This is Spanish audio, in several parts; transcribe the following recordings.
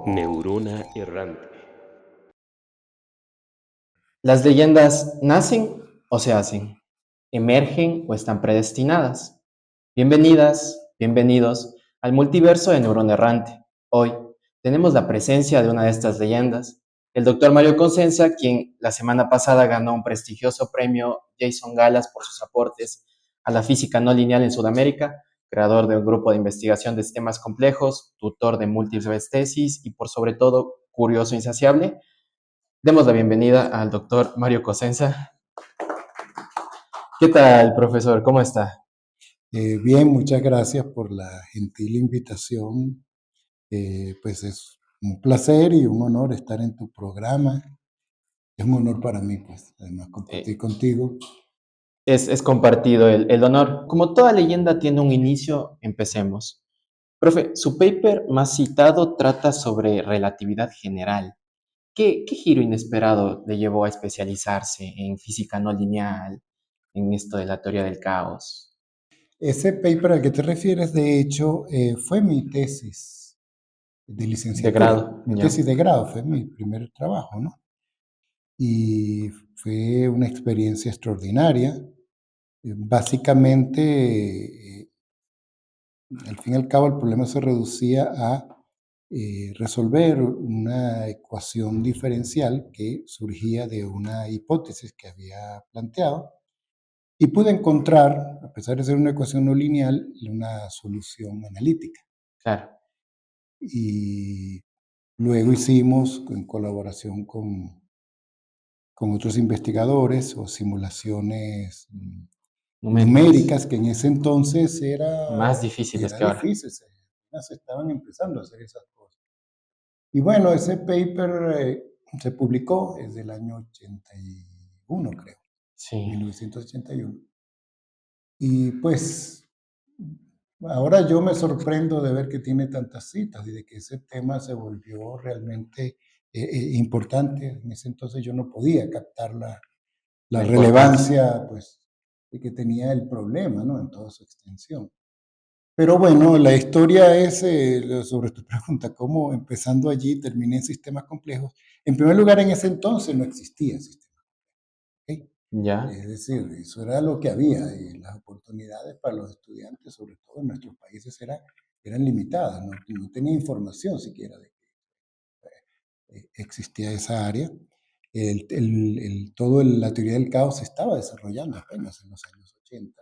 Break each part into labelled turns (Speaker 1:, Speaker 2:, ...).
Speaker 1: Neurona errante.
Speaker 2: ¿Las leyendas nacen o se hacen? ¿Emergen o están predestinadas? Bienvenidas, bienvenidos al multiverso de Neurona Errante. Hoy tenemos la presencia de una de estas leyendas, el doctor Mario Cosenza, quien la semana pasada ganó un prestigioso premio Jason Galas por sus aportes a la física no lineal en Sudamérica, creador de un grupo de investigación de sistemas complejos, tutor de múltiples tesis y por sobre todo curioso e insaciable. Demos la bienvenida al doctor Mario Cosenza. ¿Qué tal, profesor? ¿Cómo está?
Speaker 3: Bien, muchas gracias por la gentil invitación. Pues es un placer y un honor estar en tu programa. Es un honor para mí, pues, además compartir contigo.
Speaker 2: Es compartido el honor. Como toda leyenda tiene un inicio, empecemos. Profe, su paper más citado trata sobre relatividad general. ¿Qué giro inesperado le llevó a especializarse en física no lineal, en esto de la teoría del caos?
Speaker 3: Ese paper al que te refieres, de hecho, fue mi tesis de
Speaker 2: De
Speaker 3: licenciatura.
Speaker 2: grado,
Speaker 3: Mi
Speaker 2: ya.
Speaker 3: tesis de grado fue mi primer trabajo, ¿no? Y fue una experiencia extraordinaria. Básicamente, al fin y al cabo, el problema se reducía a resolver una ecuación diferencial que surgía de una hipótesis que había planteado y pude encontrar, a pesar de ser una ecuación no lineal, una solución analítica.
Speaker 2: Claro.
Speaker 3: Y luego hicimos, en colaboración con otros investigadores, o simulaciones numéricas, que en ese entonces
Speaker 2: Más difíciles
Speaker 3: era
Speaker 2: que ahora.
Speaker 3: difícil, se estaban empezando a hacer esas cosas. Y bueno, ese paper se publicó, es del año 81, creo,
Speaker 2: Sí.
Speaker 3: 1981. Y pues ahora yo me sorprendo de ver que tiene tantas citas y de que ese tema se volvió realmente importante. En ese entonces yo no podía captar la
Speaker 2: La importancia.
Speaker 3: relevancia, pues, de que tenía el problema, ¿no? En toda su extensión. Pero bueno, la historia es, sobre tu pregunta, cómo empezando allí terminé en sistemas complejos. En primer lugar, en ese entonces no existía sistema, ¿ok?
Speaker 2: Ya.
Speaker 3: Es decir, eso era lo que había y las oportunidades para los estudiantes, sobre todo en nuestros países, eran limitadas. No tenía información siquiera de que existía esa área. La teoría del caos se estaba desarrollando apenas en los años 80.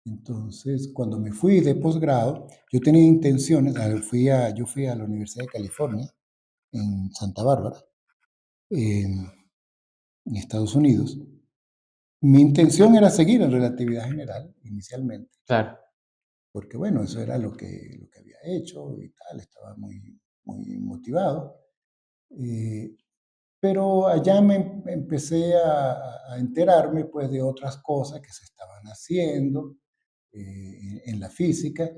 Speaker 3: Entonces, cuando me fui de posgrado, yo tenía intenciones, yo fui a la Universidad de California, en Santa Bárbara, en Estados Unidos. Mi intención era seguir en relatividad general, inicialmente,
Speaker 2: Claro.
Speaker 3: porque bueno, eso era lo que había hecho y tal, estaba muy, muy motivado. Pero allá me empecé a enterarme, pues, de otras cosas que se estaban haciendo en la física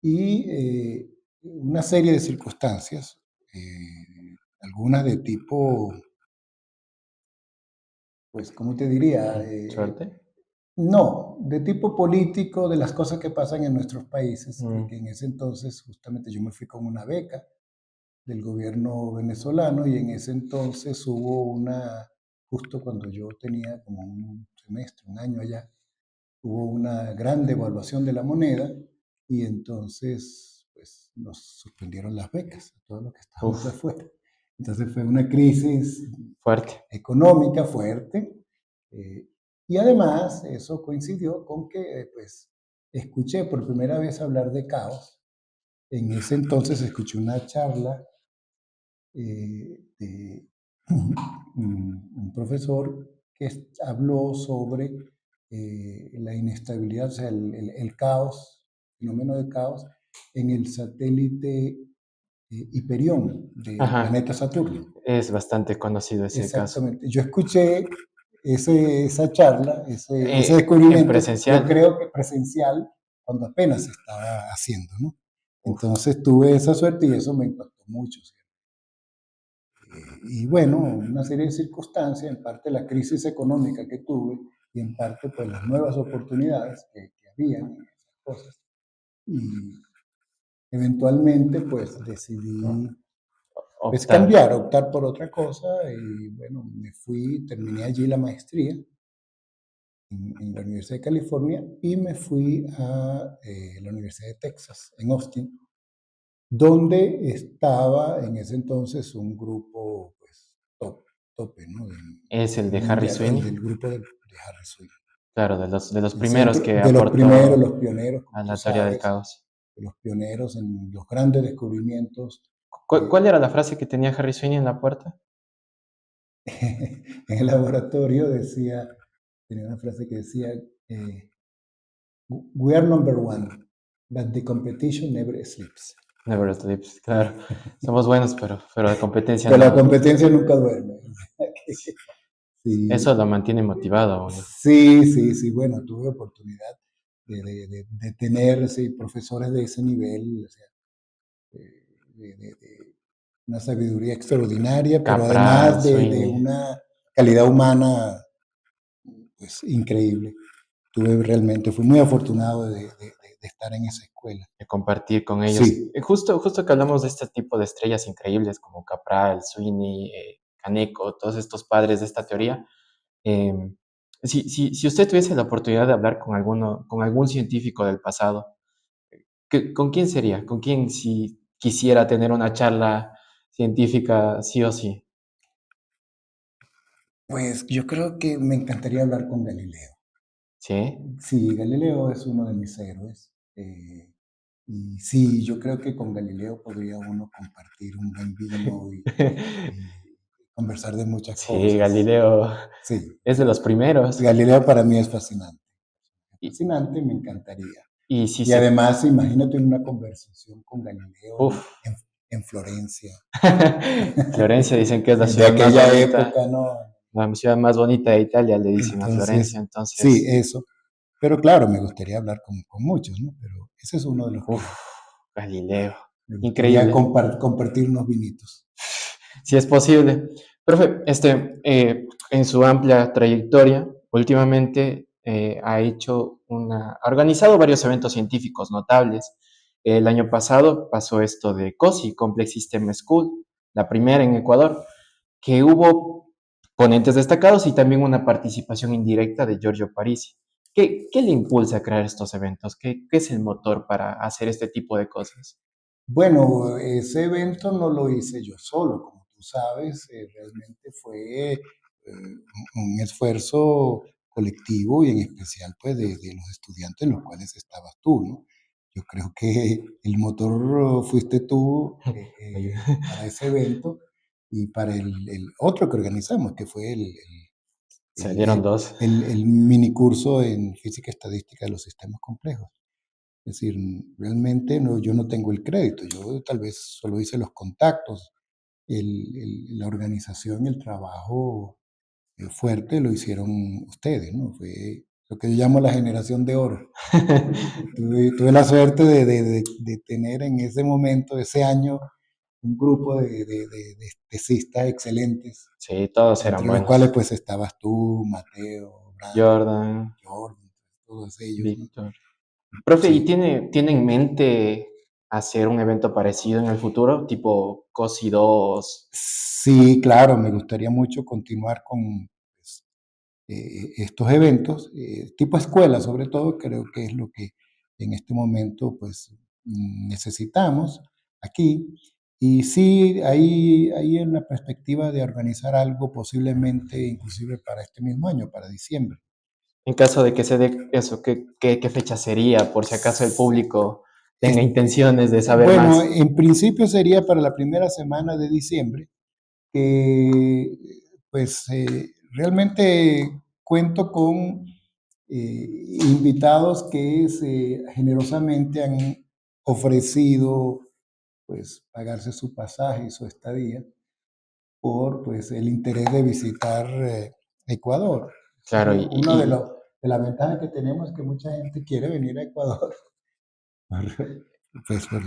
Speaker 3: y una serie de circunstancias, algunas de tipo, pues, ¿cómo te diría?
Speaker 2: ¿Suerte?
Speaker 3: No, de tipo político, de las cosas que pasan en nuestros países, que
Speaker 2: Mm.
Speaker 3: en ese entonces justamente yo me fui con una beca del gobierno venezolano y en ese entonces justo cuando yo tenía como un semestre, un año allá, hubo una gran devaluación de la moneda y entonces pues nos suspendieron las becas a todos los que estábamos
Speaker 2: Uf,
Speaker 3: afuera. Entonces fue una crisis
Speaker 2: fuerte.
Speaker 3: económica fuerte y además eso coincidió con que pues escuché por primera vez hablar de caos. En ese entonces escuché una charla de un profesor que habló sobre la inestabilidad, o sea, el caos, fenómeno de caos en el satélite Hiperión del
Speaker 2: Ajá.
Speaker 3: planeta Saturno.
Speaker 2: Es bastante conocido ese caso.
Speaker 3: Exactamente. Yo escuché esa charla, ese
Speaker 2: En
Speaker 3: descubrimiento, yo
Speaker 2: presencial.
Speaker 3: creo que presencial, cuando apenas se estaba haciendo, ¿no? Entonces tuve esa suerte y eso me impactó mucho. ¿Sí? Y bueno, una serie de circunstancias, en parte la crisis económica que tuve y en parte pues las nuevas oportunidades que había en esas cosas. Y eventualmente pues decidí pues
Speaker 2: Optar.
Speaker 3: cambiar, optar por otra cosa y bueno, me fui, terminé allí la maestría en la Universidad de California y me fui a la Universidad de Texas, en Austin, donde estaba en ese entonces un grupo, pues, tope, ¿no?
Speaker 2: Es el de Harry
Speaker 3: Mundial, el
Speaker 2: Sweeney.
Speaker 3: del grupo de Harry Sweeney.
Speaker 2: Claro, de los
Speaker 3: El
Speaker 2: primeros
Speaker 3: centro
Speaker 2: que
Speaker 3: de los primeros,
Speaker 2: aportó
Speaker 3: los pioneros,
Speaker 2: a
Speaker 3: como tú
Speaker 2: la teoría del
Speaker 3: sabes,
Speaker 2: caos.
Speaker 3: de los pioneros en los grandes descubrimientos.
Speaker 2: ¿Cuál era la frase que tenía Harry Sweeney en la puerta?
Speaker 3: En el laboratorio tenía una frase que decía, we are number one, but the competition never sleeps.
Speaker 2: Never sleeps, claro. Somos buenos, pero la competencia
Speaker 3: Que la
Speaker 2: no.
Speaker 3: competencia nunca duerme.
Speaker 2: Eso
Speaker 3: Sí,
Speaker 2: lo mantiene motivado a uno.
Speaker 3: sí, bueno, tuve oportunidad de tener sí, profesores de ese nivel, o sea, de una sabiduría extraordinaria, pero
Speaker 2: Capral,
Speaker 3: además de
Speaker 2: Sweeney,
Speaker 3: una calidad humana pues increíble. Fui muy afortunado de estar en esa escuela.
Speaker 2: de compartir con ellos.
Speaker 3: Sí,
Speaker 2: Justo que hablamos de este tipo de estrellas increíbles como Capral, Sweeney, Kaneko, todos estos padres de esta teoría. eh, si usted tuviese la oportunidad de hablar con algún científico del pasado, ¿con quién sería? ¿Con quién si quisiera tener una charla científica sí o sí?
Speaker 3: pues yo creo que me encantaría hablar con Galileo.
Speaker 2: ¿Sí?
Speaker 3: Sí, Galileo es uno de mis héroes. Y sí, yo creo que con Galileo podría uno compartir un buen vino y conversar de muchas
Speaker 2: Sí,
Speaker 3: cosas.
Speaker 2: Galileo
Speaker 3: Sí,
Speaker 2: es de los primeros.
Speaker 3: Galileo para mí es fascinante.
Speaker 2: Y,
Speaker 3: Fascinante, me encantaría.
Speaker 2: y si
Speaker 3: Y
Speaker 2: se...
Speaker 3: además, imagínate una conversación con Galileo
Speaker 2: Uf.
Speaker 3: en Florencia,
Speaker 2: Florencia dicen que es la
Speaker 3: de
Speaker 2: ciudad más
Speaker 3: aquella
Speaker 2: bonita,
Speaker 3: época, ¿no?
Speaker 2: la ciudad más bonita de Italia, le dicen a Florencia,
Speaker 3: Entonces, sí,
Speaker 2: entonces,
Speaker 3: eso. Pero claro, me gustaría hablar con muchos, ¿no? Pero ese es uno de los que
Speaker 2: uf, Galileo,
Speaker 3: me gustaría
Speaker 2: increíble,
Speaker 3: compartir unos vinitos.
Speaker 2: si es posible. Profe, en su amplia trayectoria, últimamente ha organizado varios eventos científicos notables. El año pasado pasó esto de COSI, Complex System School, la primera en Ecuador, que hubo ponentes destacados y también una participación indirecta de Giorgio Parisi. ¿Qué le impulsa a crear estos eventos? ¿Qué es el motor para hacer este tipo de cosas?
Speaker 3: Bueno, ese evento no lo hice yo solo, como tú sabes, realmente fue un esfuerzo colectivo y en especial pues de los estudiantes en los cuales estabas tú, ¿no? Yo creo que el motor fuiste tú para ese evento y para el otro que organizamos, que fue el,
Speaker 2: Salieron dos.
Speaker 3: el mini curso en física estadística de los sistemas complejos. Es decir, realmente no, yo no tengo el crédito, yo tal vez solo hice los contactos, la organización, el trabajo fuerte lo hicieron ustedes, ¿no? Fue lo que yo llamo la generación de oro. Tuve la suerte de tener en ese momento, ese año, un grupo de tesistas excelentes,
Speaker 2: Sí, todos eran
Speaker 3: entre los cuales
Speaker 2: buenos.
Speaker 3: pues estabas tú, Mateo, Brandon,
Speaker 2: Jordan,
Speaker 3: Jordan, todos ellos, ¿no?
Speaker 2: Víctor. Profe, ¿y
Speaker 3: Sí,
Speaker 2: tiene en mente hacer un evento parecido en el futuro, tipo COSI 2?
Speaker 3: sí, claro, me gustaría mucho continuar con pues, estos eventos, tipo escuela sobre todo, creo que es lo que en este momento pues necesitamos aquí. Y sí, hay una perspectiva de organizar algo posiblemente inclusive para este mismo año, para diciembre.
Speaker 2: En caso de que se dé eso, ¿qué fecha sería? Por si acaso el público tenga intenciones de saber
Speaker 3: Bueno,
Speaker 2: más.
Speaker 3: en principio sería para la primera semana de diciembre, que pues realmente cuento con invitados que generosamente han ofrecido pues pagarse su pasaje y su estadía por pues el interés de visitar Ecuador.
Speaker 2: Claro,
Speaker 3: Uno de las ventajas que tenemos es que mucha gente quiere venir a Ecuador pues por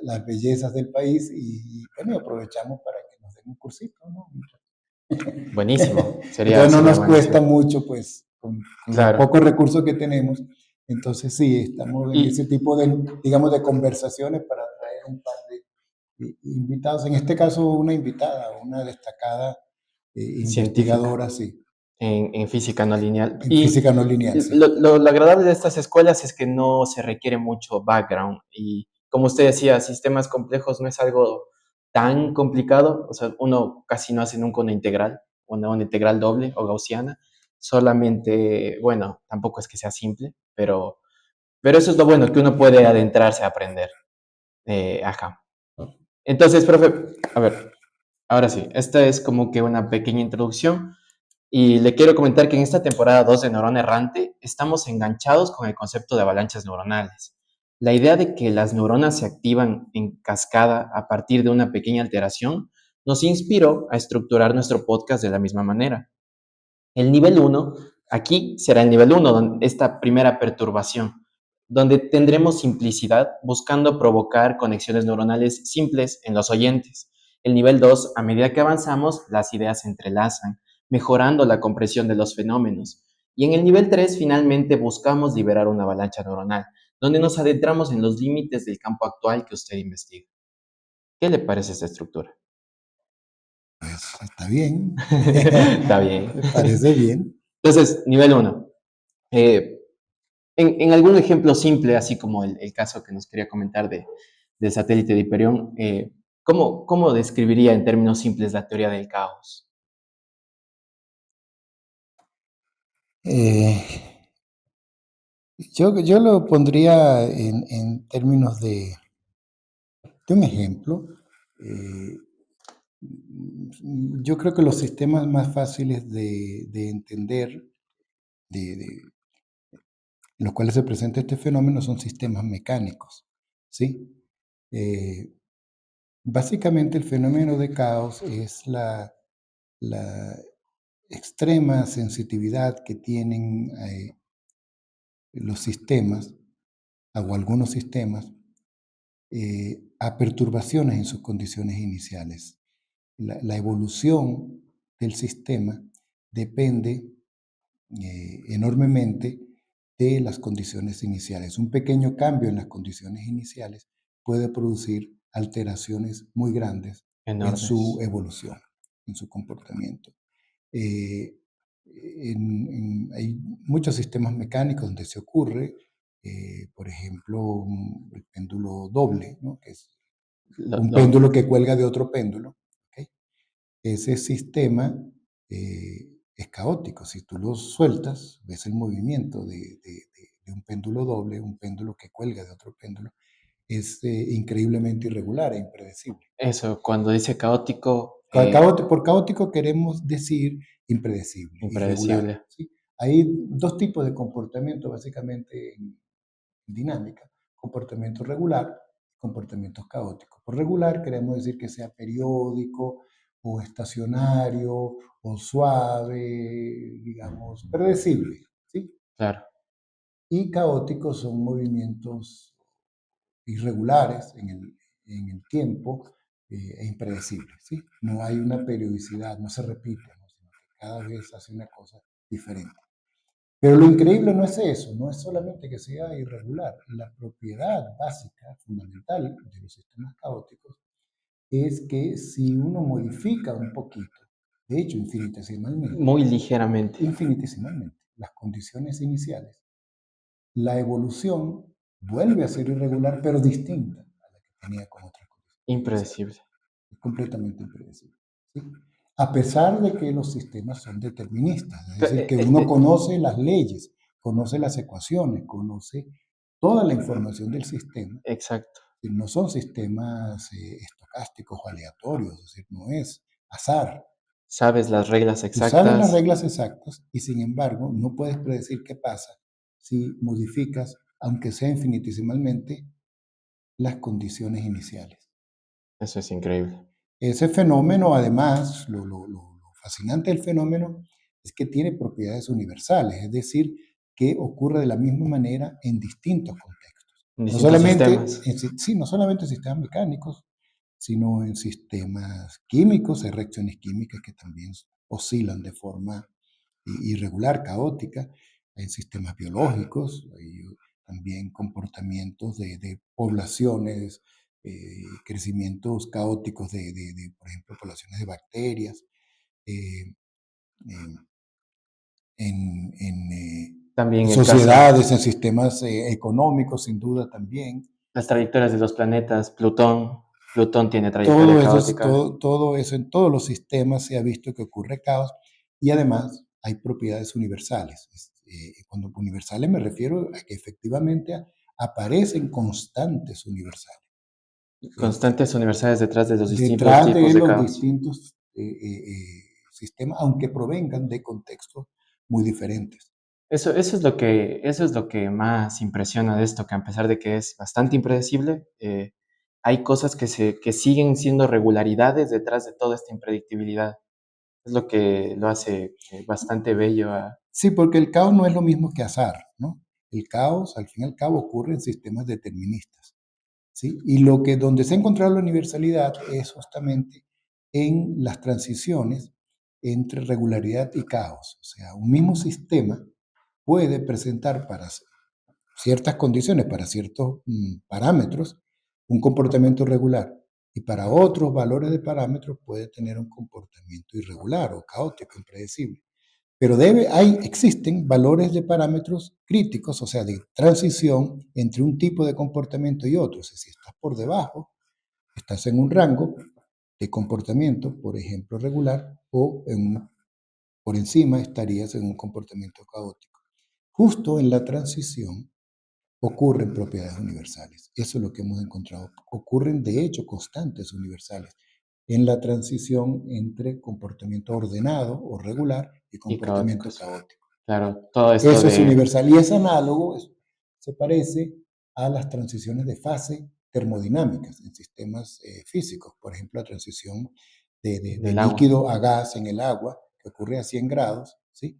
Speaker 3: las bellezas del país y bueno, aprovechamos para que nos den un cursito, ¿no?
Speaker 2: buenísimo,
Speaker 3: Entonces no
Speaker 2: sería
Speaker 3: nos cuesta
Speaker 2: buenísimo.
Speaker 3: mucho, pues, con los
Speaker 2: Claro.
Speaker 3: pocos recursos que tenemos. Entonces sí, estamos en ese
Speaker 2: Y
Speaker 3: tipo de, digamos, de conversaciones para traer un par invitados, en este caso una invitada, una destacada
Speaker 2: Científica
Speaker 3: investigadora, sí,
Speaker 2: en física no lineal.
Speaker 3: en
Speaker 2: Y
Speaker 3: física no lineal, sí.
Speaker 2: lo agradable de estas escuelas es que no se requiere mucho background. Y como usted decía, sistemas complejos no es algo tan complicado. O sea, uno casi no hace nunca una integral doble o gaussiana. Solamente, bueno, tampoco es que sea simple, pero eso es lo bueno, que uno puede adentrarse a aprender. Ajá. Entonces, profe, a ver, ahora sí, esta es como que una pequeña introducción y le quiero comentar que en esta temporada 2 de Neurona Errante estamos enganchados con el concepto de avalanchas neuronales. La idea de que las neuronas se activan en cascada a partir de una pequeña alteración nos inspiró a estructurar nuestro podcast de la misma manera. El nivel uno, aquí será el nivel uno, esta primera perturbación, donde tendremos simplicidad buscando provocar conexiones neuronales simples en los oyentes. El nivel 2, a medida que avanzamos, las ideas se entrelazan, mejorando la compresión de los fenómenos. Y en el nivel 3, finalmente buscamos liberar una avalancha neuronal, donde nos adentramos en los límites del campo actual que usted investiga. ¿Qué le parece esta estructura?
Speaker 3: Pues está bien,
Speaker 2: Está bien.
Speaker 3: me parece bien.
Speaker 2: Entonces, nivel uno. En algún ejemplo simple, así como el caso que nos quería comentar del satélite de Hiperión, ¿cómo describiría en términos simples la teoría del caos?
Speaker 3: Eh, yo lo pondría en términos de un ejemplo. Eh, yo creo que los sistemas más fáciles de entender, en los cuales se presenta este fenómeno, son sistemas mecánicos, ¿sí? Eh, Básicamente el fenómeno de caos es la extrema sensitividad que tienen los sistemas, o algunos sistemas, a perturbaciones en sus condiciones iniciales. La evolución del sistema depende enormemente de las condiciones iniciales. Un pequeño cambio en las condiciones iniciales puede producir alteraciones muy grandes en su
Speaker 2: Enormes.
Speaker 3: evolución, en su comportamiento. Eh, Hay muchos sistemas mecánicos donde se ocurre, por ejemplo, el péndulo doble, ¿no? Que es
Speaker 2: Lo-
Speaker 3: un
Speaker 2: lo-
Speaker 3: péndulo que cuelga de otro péndulo. ¿Ok? Ese sistema es caótico. Si tú lo sueltas, ves el movimiento de un péndulo doble, un péndulo que cuelga de otro péndulo, es increíblemente irregular e impredecible.
Speaker 2: Eso, cuando dice caótico,
Speaker 3: Por caótico queremos decir impredecible, irregular.
Speaker 2: impredecible.
Speaker 3: ¿Sí? Hay dos tipos de comportamiento básicamente en dinámica: comportamiento regular y comportamientos caóticos. Por regular queremos decir que sea periódico o estacionario o suave, digamos, predecible. ¿Sí?
Speaker 2: Claro,
Speaker 3: Y caóticos son movimientos irregulares en el tiempo e impredecibles. ¿Sí? No hay una periodicidad, no se repite, ¿no? Sino que cada vez hace una cosa diferente. Pero lo increíble no es eso, no es solamente que sea irregular. La propiedad básica, fundamental de los sistemas caóticos es que si uno modifica un poquito, de hecho
Speaker 2: muy ligeramente.
Speaker 3: infinitesimalmente, las condiciones iniciales, la evolución vuelve a ser irregular, pero distinta a la que tenía con otras condiciones iniciales.
Speaker 2: Impredecible.
Speaker 3: Es completamente impredecible. ¿Sí? A pesar de que los sistemas son deterministas, es decir, que uno conoce las leyes, conoce las ecuaciones, conoce toda la información del sistema.
Speaker 2: Exacto.
Speaker 3: No son sistemas estocásticos o aleatorios, es decir, no es azar.
Speaker 2: Sabes las reglas
Speaker 3: Tú sabes las
Speaker 2: exactas.
Speaker 3: reglas exactas y sin embargo no puedes predecir qué pasa si modificas, aunque sea infinitesimalmente, las condiciones iniciales.
Speaker 2: Eso es increíble.
Speaker 3: Ese fenómeno, además, lo fascinante del fenómeno es que tiene propiedades universales, es decir, que ocurre de la misma manera en distintos contextos.
Speaker 2: En
Speaker 3: No
Speaker 2: distintos
Speaker 3: solamente,
Speaker 2: sistemas.
Speaker 3: sí, no solamente en sistemas mecánicos, sino en sistemas químicos. Hay reacciones químicas que también oscilan de forma irregular, caótica. En sistemas biológicos, hay también comportamientos de poblaciones crecimientos caóticos por ejemplo, poblaciones de bacterias, eh,
Speaker 2: También
Speaker 3: en
Speaker 2: el caso,
Speaker 3: sociedades, en sistemas económicos, sin duda también.
Speaker 2: las trayectorias de los planetas, Plutón tiene trayectoria
Speaker 3: Todo eso,
Speaker 2: caótica.
Speaker 3: todo eso en todos los sistemas se ha visto que ocurre caos y además hay propiedades universales. Cuando universales me refiero a que efectivamente aparecen constantes universales.
Speaker 2: Constantes universales detrás de los distintos
Speaker 3: Detrás de
Speaker 2: tipos de
Speaker 3: los
Speaker 2: caos.
Speaker 3: distintos sistemas, aunque provengan de contextos muy diferentes.
Speaker 2: Eso es lo que más impresiona de esto, que a pesar de que es bastante impredecible, hay cosas que siguen siendo regularidades detrás de toda esta impredictibilidad. Es lo que lo hace bastante bello.
Speaker 3: Sí, porque el caos no es lo mismo que azar, ¿no? El caos, al fin y al cabo, ocurre en sistemas deterministas, ¿sí? Y donde se ha encontrado la universalidad es justamente en las transiciones entre regularidad y caos. O sea, un mismo sistema puede presentar para ciertas condiciones, para ciertos parámetros, un comportamiento regular. Y para otros valores de parámetros puede tener un comportamiento irregular o caótico, impredecible. Pero existen valores de parámetros críticos, o sea, de transición entre un tipo de comportamiento y otro. O sea, si estás por debajo, estás en un rango de comportamiento, por ejemplo, regular, o por encima estarías en un comportamiento caótico. Justo en la transición ocurren propiedades universales. Eso es lo que hemos encontrado. Ocurren, de hecho, constantes universales en la transición entre comportamiento ordenado o regular y
Speaker 2: Y
Speaker 3: comportamiento
Speaker 2: caóticos.
Speaker 3: caótico.
Speaker 2: Claro, todo esto
Speaker 3: Eso es
Speaker 2: de...
Speaker 3: universal y es análogo, se parece a las transiciones de fase termodinámicas en sistemas físicos. Por ejemplo, la transición de
Speaker 2: del agua.
Speaker 3: líquido a gas en el agua, que ocurre a 100 grados, ¿sí?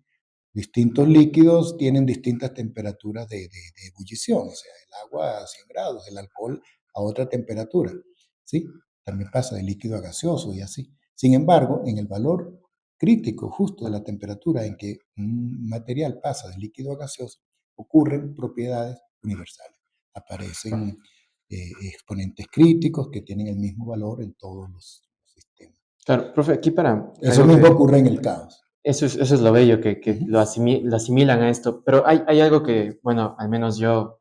Speaker 3: Distintos líquidos tienen distintas temperaturas de ebullición, o sea, el agua a 100 grados, el alcohol a otra temperatura, ¿sí? También pasa de líquido a gaseoso y así. Sin embargo, en el valor crítico justo de la temperatura en que un material pasa de líquido a gaseoso, ocurren propiedades universales. Aparecen exponentes críticos que tienen el mismo valor en todos los sistemas.
Speaker 2: Claro, profe, aquí para
Speaker 3: Eso
Speaker 2: algo
Speaker 3: mismo
Speaker 2: que...
Speaker 3: ocurre en el caos.
Speaker 2: Eso es lo bello,
Speaker 3: Uh
Speaker 2: que
Speaker 3: -huh.
Speaker 2: lo asimilan a esto. Pero hay algo que, bueno, al menos yo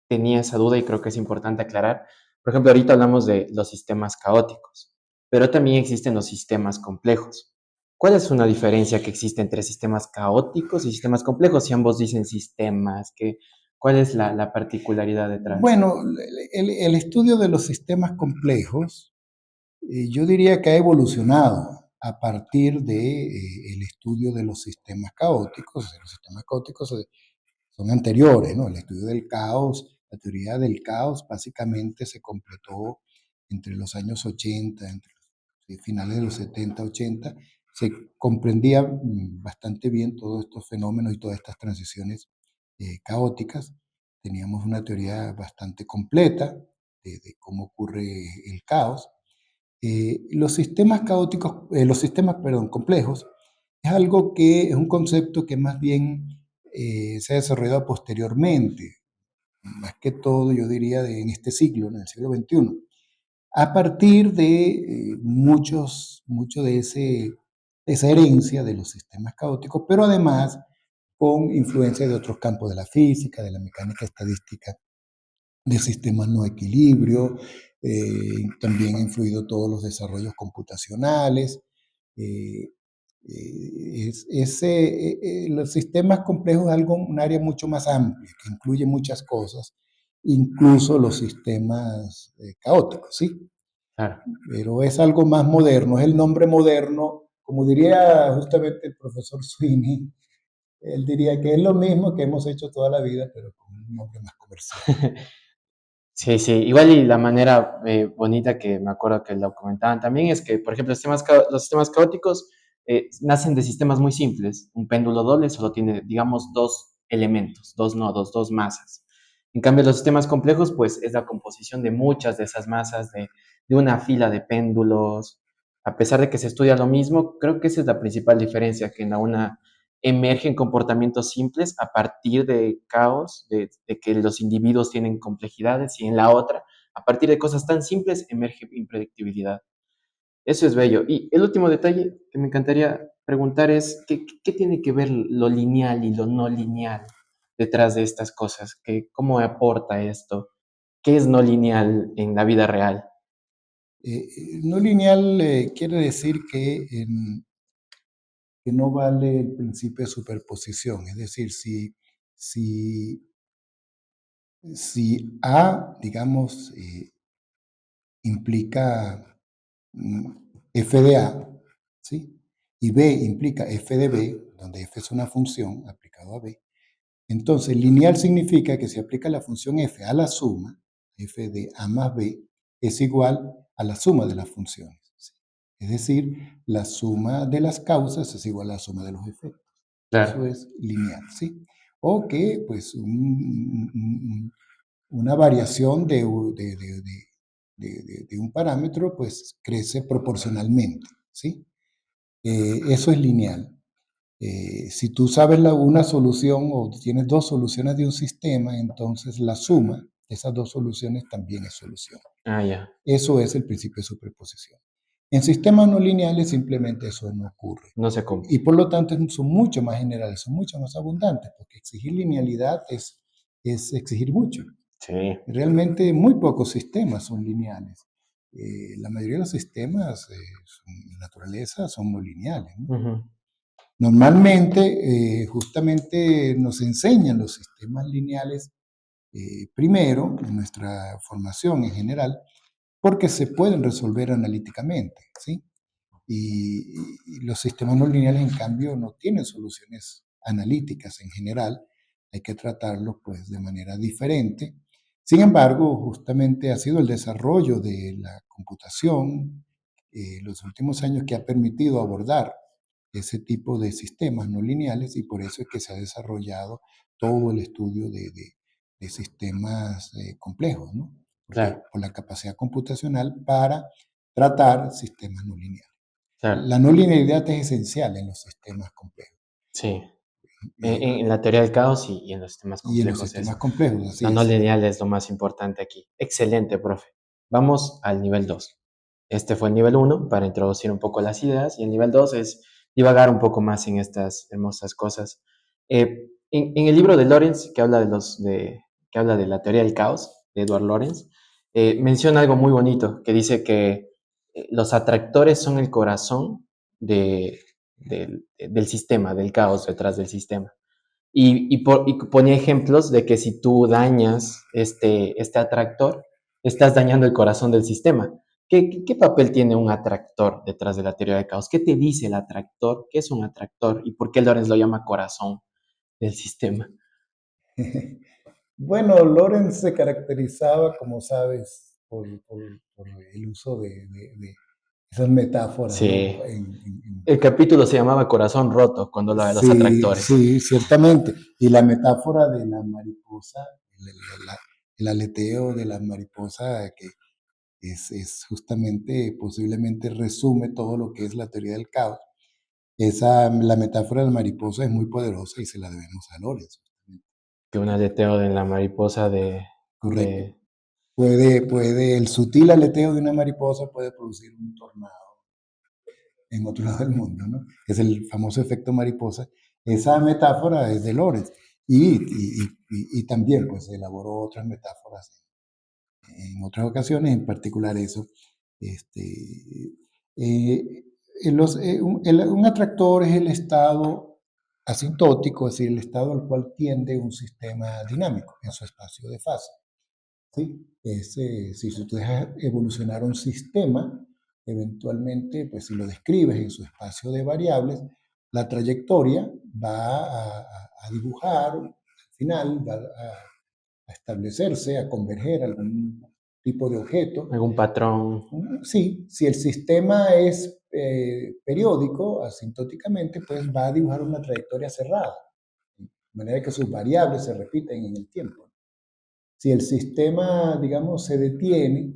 Speaker 2: tenía esa duda y creo que es importante aclarar. Por ejemplo, ahorita hablamos de los sistemas caóticos, pero también existen los sistemas complejos. ¿Cuál es una diferencia que existe entre sistemas caóticos y sistemas complejos? Si ambos dicen sistemas, ¿cuál es la particularidad detrás?
Speaker 3: Bueno, el estudio de los sistemas complejos, yo diría que ha evolucionado a partir de el estudio de los sistemas caóticos. O sea, los sistemas caóticos son anteriores, ¿no? El estudio del caos, la teoría del caos básicamente se completó entre los años 80, entre los finales de los 70, 80. Se comprendía bastante bien todos estos fenómenos y todas estas transiciones caóticas. Teníamos una teoría bastante completa de cómo ocurre el caos. Los sistemas caóticos, los sistemas, perdón, complejos, es algo que es un concepto que más bien se ha desarrollado posteriormente, más que todo, yo diría, en este siglo, en el siglo XXI, a partir de mucho de esa herencia de los sistemas caóticos, pero además con influencia de otros campos de la física, de la mecánica estadística, de sistemas no equilibrio, también ha influido todos los desarrollos computacionales. eh, los sistemas complejos es algo, un área mucho más amplia, que incluye muchas cosas, incluso los sistemas caóticos, ¿sí?
Speaker 2: Claro.
Speaker 3: Pero es algo más moderno, es el nombre moderno, como diría justamente el profesor Sweeney, él diría que es lo mismo que hemos hecho toda la vida, pero con un nombre más comercial.
Speaker 2: Sí, sí, igual y la manera bonita que me acuerdo que lo comentaban también es que, por ejemplo, los sistemas caóticos nacen de sistemas muy simples. Un péndulo doble solo tiene, digamos, dos elementos, dos nodos, dos masas. En cambio, los sistemas complejos, pues es la composición de muchas de esas masas, de una fila de péndulos. A pesar de que se estudia lo mismo, creo que esa es la principal diferencia, que en la una emergen comportamientos simples a partir de caos, de que los individuos tienen complejidades, y en la otra A partir de cosas tan simples emerge impredictibilidad. Eso es bello. Y el último detalle que me encantaría preguntar es, ¿qué tiene que ver lo lineal y lo no lineal detrás de estas cosas? ¿Cómo aporta esto? ¿Qué es no lineal en la vida real?
Speaker 3: No lineal quiere decir que no vale el principio de superposición. Es decir, si, si A, digamos, implica f de A, ¿sí? Y B implica f de B, donde f es una función aplicado a B. Entonces, lineal significa que si aplica la función f a la suma, f de A más B, es igual a la suma de las funciones. ¿Sí? Es decir, la suma de las causas es igual a la suma de los efectos. Eso
Speaker 2: Claro,
Speaker 3: es lineal, ¿sí? O que, pues, una variación de un parámetro, pues, crece proporcionalmente, ¿sí? Eso es lineal. Si tú sabes una solución o tienes dos soluciones de un sistema, entonces la suma de esas dos soluciones también es solución.
Speaker 2: ya,
Speaker 3: Eso es el principio de superposición. En sistemas no lineales simplemente eso no ocurre.
Speaker 2: no se
Speaker 3: Y
Speaker 2: cumple.
Speaker 3: por lo tanto son mucho más generales, son mucho más abundantes, porque exigir linealidad es exigir mucho.
Speaker 2: Sí,
Speaker 3: Realmente muy pocos sistemas son lineales. La mayoría de los sistemas en naturaleza son no lineales, ¿no?
Speaker 2: ujú,
Speaker 3: Normalmente, justamente nos enseñan los sistemas lineales primero en nuestra formación en general, porque se pueden resolver analíticamente, ¿sí? Y los sistemas no lineales, en cambio, no tienen soluciones analíticas en general, hay que tratarlos pues de manera diferente. Sin embargo, justamente ha sido el desarrollo de la computación los últimos años que ha permitido abordar ese tipo de sistemas no lineales y por eso es que se ha desarrollado todo el estudio de sistemas complejos, ¿no? Porque
Speaker 2: claro,
Speaker 3: por la capacidad computacional para tratar sistemas no lineales.
Speaker 2: claro,
Speaker 3: La no linealidad es esencial en los sistemas complejos
Speaker 2: sí.
Speaker 3: eh,
Speaker 2: En la teoría del caos y en los sistemas
Speaker 3: y en los
Speaker 2: complejos
Speaker 3: sistemas
Speaker 2: es
Speaker 3: complejos,
Speaker 2: lo
Speaker 3: así
Speaker 2: no
Speaker 3: es.
Speaker 2: lineal es lo más importante aquí. Excelente, profe. Vamos al nivel 2. Este fue el nivel uno para introducir un poco las ideas y el nivel 2 es divagar un poco más en estas hermosas cosas. En el libro de Lorenz, que habla de la teoría del caos, de Edward Lorenz, menciona algo muy bonito, que dice que los atractores son el corazón del sistema, del caos detrás del sistema. Y ponía ejemplos de que si tú dañas este atractor, estás dañando el corazón del sistema. ¿Qué papel tiene un atractor detrás de la teoría del caos? ¿Qué te dice el atractor? ¿Qué es un atractor? ¿Y por qué Lorenz lo llama corazón del sistema?
Speaker 3: Bueno, Lorenz se caracterizaba, como sabes, por el uso de esas metáforas, ¿no?
Speaker 2: Sí. El capítulo se llamaba Corazón Roto cuando lo de los
Speaker 3: Sí,
Speaker 2: atractores.
Speaker 3: sí, ciertamente. Y la metáfora de la mariposa, el aleteo de la mariposa, que es justamente, posiblemente resume todo lo que es la teoría del caos. La metáfora de la mariposa es muy poderosa y se la debemos a Lorenz.
Speaker 2: Que un aleteo de la mariposa
Speaker 3: Correcto.
Speaker 2: de...
Speaker 3: El sutil aleteo de una mariposa puede producir un tornado en otro lado del mundo, ¿no? Es el famoso efecto mariposa. Esa metáfora es de Lorenz y también pues elaboró otras metáforas en otras ocasiones, en particular eso. Este, un atractor es el estado asintótico, es decir, el estado al cual tiende un sistema dinámico en su espacio de fase. ¿Sí? Si tú dejas evolucionar un sistema, eventualmente, pues si lo describes en su espacio de variables, la trayectoria va a dibujar, al final va a establecerse, a converger algún tipo de objeto.
Speaker 2: algún patrón,
Speaker 3: Sí, si el sistema es periódico, asintóticamente, pues va a dibujar una trayectoria cerrada, de manera que sus variables se repiten en el tiempo. Si el sistema, digamos, se detiene,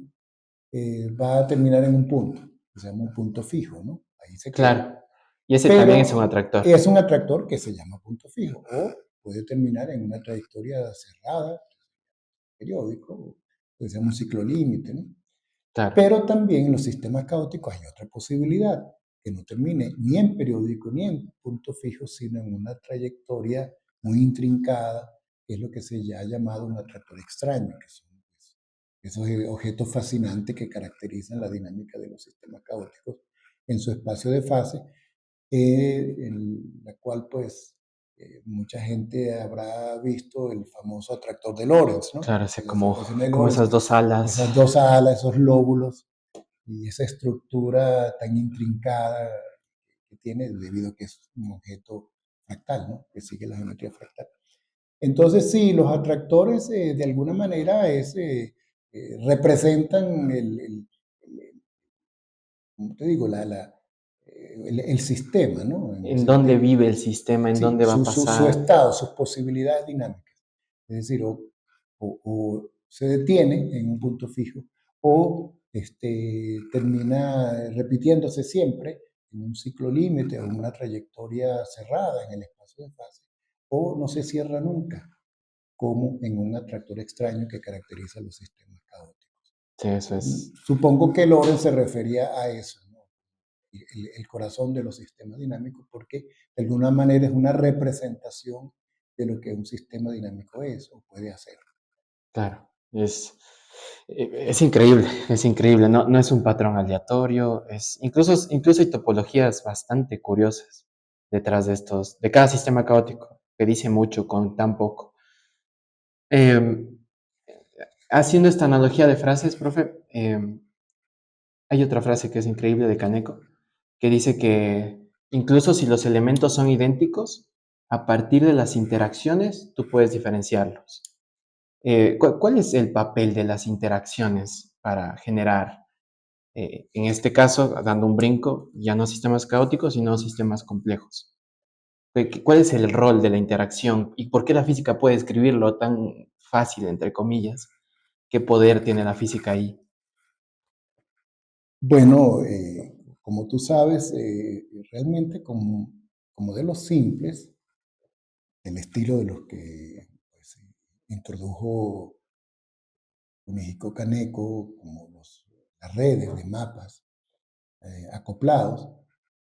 Speaker 3: va a terminar en un punto, que se llama un punto fijo, ¿no? Ahí se queda.
Speaker 2: claro. Y ese también es un
Speaker 3: Pero
Speaker 2: atractor.
Speaker 3: es un atractor que se llama punto fijo, o puede terminar en una trayectoria cerrada, periódico, que se llama un ciclo límite, ¿no?
Speaker 2: Claro,
Speaker 3: Pero también en los sistemas caóticos hay otra posibilidad, que no termine ni en periódico ni en punto fijo, sino en una trayectoria muy intrincada, que es lo que se ha llamado un atractor extraño, que son pues, esos objetos fascinantes que caracterizan la dinámica de los sistemas caóticos en su espacio de fase, en la cual pues mucha gente habrá visto el famoso atractor de Lorentz, ¿no?
Speaker 2: claro, ese
Speaker 3: Las ecuaciones de
Speaker 2: como
Speaker 3: Lorentz,
Speaker 2: esas dos alas.
Speaker 3: esas dos alas, esos lóbulos y esa estructura tan intrincada que tiene debido a que es un objeto fractal, ¿no? Que sigue la geometría fractal. Entonces, sí, los atractores de alguna manera representan ¿cómo te digo? El sistema, ¿no? En un
Speaker 2: ¿En dónde
Speaker 3: sentido.
Speaker 2: vive el sistema? ¿En
Speaker 3: Sí,
Speaker 2: dónde va a
Speaker 3: su
Speaker 2: pasar?
Speaker 3: estado, sus posibilidades dinámicas. Es decir, o se detiene en un punto fijo o termina repitiéndose siempre en un ciclo límite o en una trayectoria cerrada en el espacio de fase, o no se cierra nunca, como en un atractor extraño que caracteriza los sistemas caóticos.
Speaker 2: Sí, eso es,
Speaker 3: Supongo que Lorenz se refería a eso, ¿no? El corazón de los sistemas dinámicos, porque de alguna manera es una representación de lo que un sistema dinámico es o puede hacer.
Speaker 2: claro, es increíble, es increíble. No, no es un patrón aleatorio, incluso hay topologías bastante curiosas detrás de cada sistema caótico, que dice mucho con tan poco. Em, Haciendo esta analogía de frases, profe, hay otra frase que es increíble de Kaneko, que dice que incluso si los elementos son idénticos, a partir de las interacciones tú puedes diferenciarlos. ¿Cuál es el papel de las interacciones para generar, en este caso, dando un brinco, ya no sistemas caóticos, sino sistemas complejos? ¿Cuál es el rol de la interacción y por qué la física puede escribirlo tan fácil, entre comillas? ¿Qué poder tiene la física ahí?
Speaker 3: Bueno, como tú sabes, realmente con modelos simples, del estilo de los que pues, introdujo Kunihiko Kaneko, como las redes de mapas acoplados,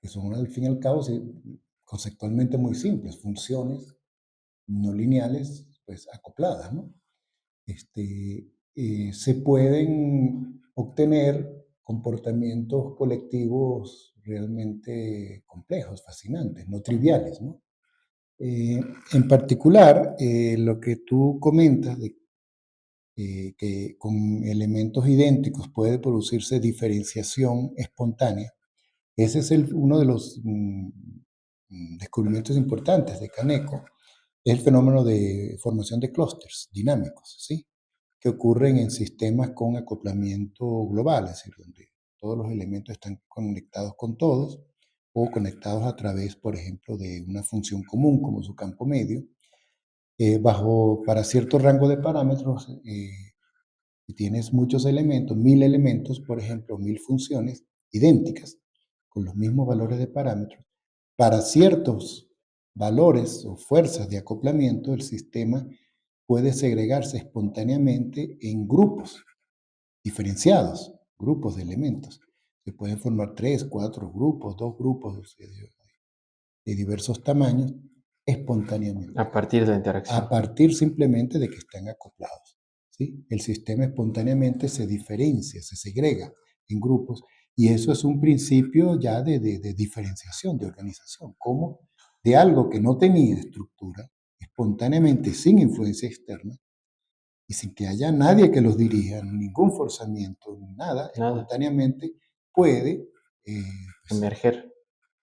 Speaker 3: que son al fin y al cabo conceptualmente muy simples, funciones no lineales pues acopladas, ¿no? Se pueden obtener comportamientos colectivos realmente complejos, fascinantes, no triviales, ¿no? En particular, lo que tú comentas de que con elementos idénticos puede producirse diferenciación espontánea, ese es uno de los descubrimientos importantes de Kaneko, es el fenómeno de formación de clústeres dinámicos, ¿sí? Que ocurren en sistemas con acoplamiento global, es decir, donde todos los elementos están conectados con todos o conectados a través, por ejemplo, de una función común como su campo medio, para cierto rango de parámetros, si tienes muchos elementos, 1000 elementos, por ejemplo, 1000 funciones idénticas, con los mismos valores de parámetros, para ciertos valores o fuerzas de acoplamiento, el sistema puede segregarse espontáneamente en grupos diferenciados, grupos de elementos. Se pueden formar 3, 4 grupos, 2 grupos de diversos tamaños espontáneamente
Speaker 2: A partir de la
Speaker 3: a
Speaker 2: interacción.
Speaker 3: partir simplemente de que están acoplados. ¿Sí? El sistema espontáneamente se diferencia, se segrega en grupos y eso es un principio ya de diferenciación, de organización, como de algo que no tenía estructura, espontáneamente, sin influencia externa y sin que haya nadie que los dirija, ningún forzamiento, nada,
Speaker 2: Nada,
Speaker 3: espontáneamente puede pues,
Speaker 2: emerger.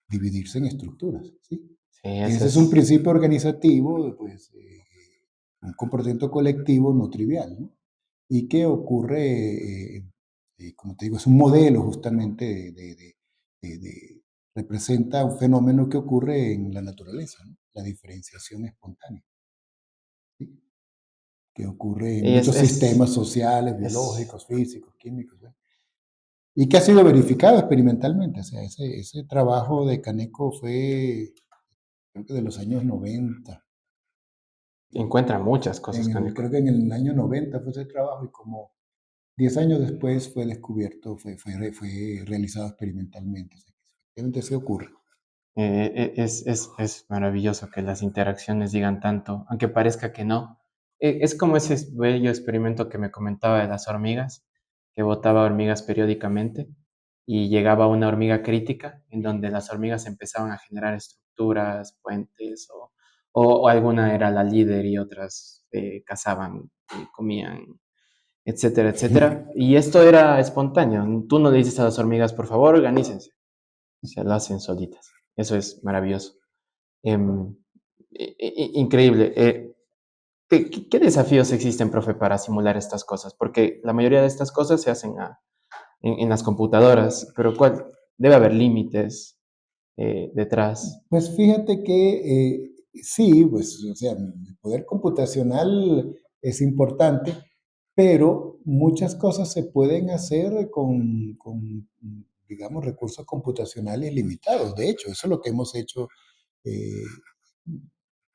Speaker 3: dividirse en estructuras. ¿Sí?
Speaker 2: Sí,
Speaker 3: Y
Speaker 2: eso
Speaker 3: ese es un
Speaker 2: es
Speaker 3: principio organizativo, pues, un comportamiento colectivo no trivial, ¿no? Y que ocurre, como te digo, es un modelo justamente representa un fenómeno que ocurre en la naturaleza, ¿no? La diferenciación espontánea, ¿sí? Que ocurre en
Speaker 2: y
Speaker 3: muchos sistemas sociales,
Speaker 2: es
Speaker 3: biológicos, físicos, químicos, ¿no? Y que ha sido verificado experimentalmente. O sea, ese trabajo de Kaneko fue, creo que de los años 90.
Speaker 2: encuentra muchas cosas,
Speaker 3: Creo
Speaker 2: Cánico.
Speaker 3: que en el año 90 fue ese trabajo y como 10 años después fue descubierto, fue realizado experimentalmente. O sea, que efectivamente se ocurre.
Speaker 2: Es maravilloso que las interacciones digan tanto, aunque parezca que no. Es como ese bello experimento que me comentaba de las hormigas, que botaba hormigas periódicamente y llegaba una hormiga crítica en donde las hormigas empezaban a generar estructuras, puentes, o alguna era la líder y otras cazaban y comían, etcétera, etcétera. Y esto era espontáneo. Tú no le dices a las hormigas, por favor, organícense, se lo hacen solitas. Eso es maravilloso. Em, Increíble. ¿Qué desafíos existen, profe, para simular estas cosas? Porque la mayoría de estas cosas se hacen en las computadoras, pero ¿cuál? Debe haber límites detrás.
Speaker 3: Pues fíjate que sí, pues, o sea, el poder computacional es importante, pero muchas cosas se pueden hacer con, digamos, recursos computacionales limitados. De hecho, eso es lo que hemos hecho eh,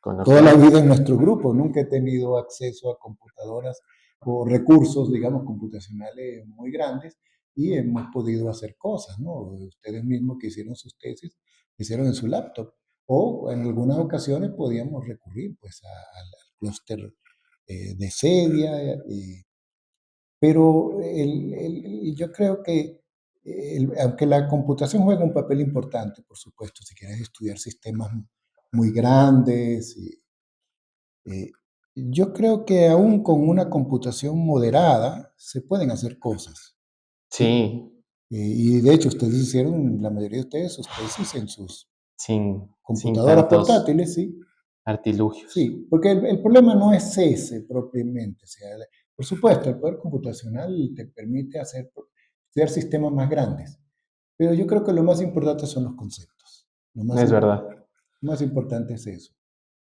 Speaker 2: Con lo que
Speaker 3: toda la
Speaker 2: hay.
Speaker 3: vida en nuestro grupo. Nunca he tenido acceso a computadoras o recursos, digamos, computacionales muy grandes y hemos podido hacer cosas, ¿no? Ustedes mismos que hicieron sus tesis, hicieron en su laptop. O en algunas ocasiones podíamos recurrir pues al clúster de Cedia, pero yo creo que aunque la computación juega un papel importante, por supuesto, si quieres estudiar sistemas muy grandes, eh, yo creo que aún con una computación moderada se pueden hacer cosas, ¿sí?
Speaker 2: Sí,
Speaker 3: Y de hecho, ustedes hicieron, la mayoría de ustedes, sus tesis en sus
Speaker 2: sin
Speaker 3: computadoras
Speaker 2: tantos
Speaker 3: portátiles, ¿sí?
Speaker 2: artilugios.
Speaker 3: Sí, porque el problema no es ese propiamente. O sea, por supuesto, el poder computacional te permite hacer sistemas más grandes, pero yo creo que lo más importante son los conceptos.
Speaker 2: Es verdad.
Speaker 3: Lo más importante es eso,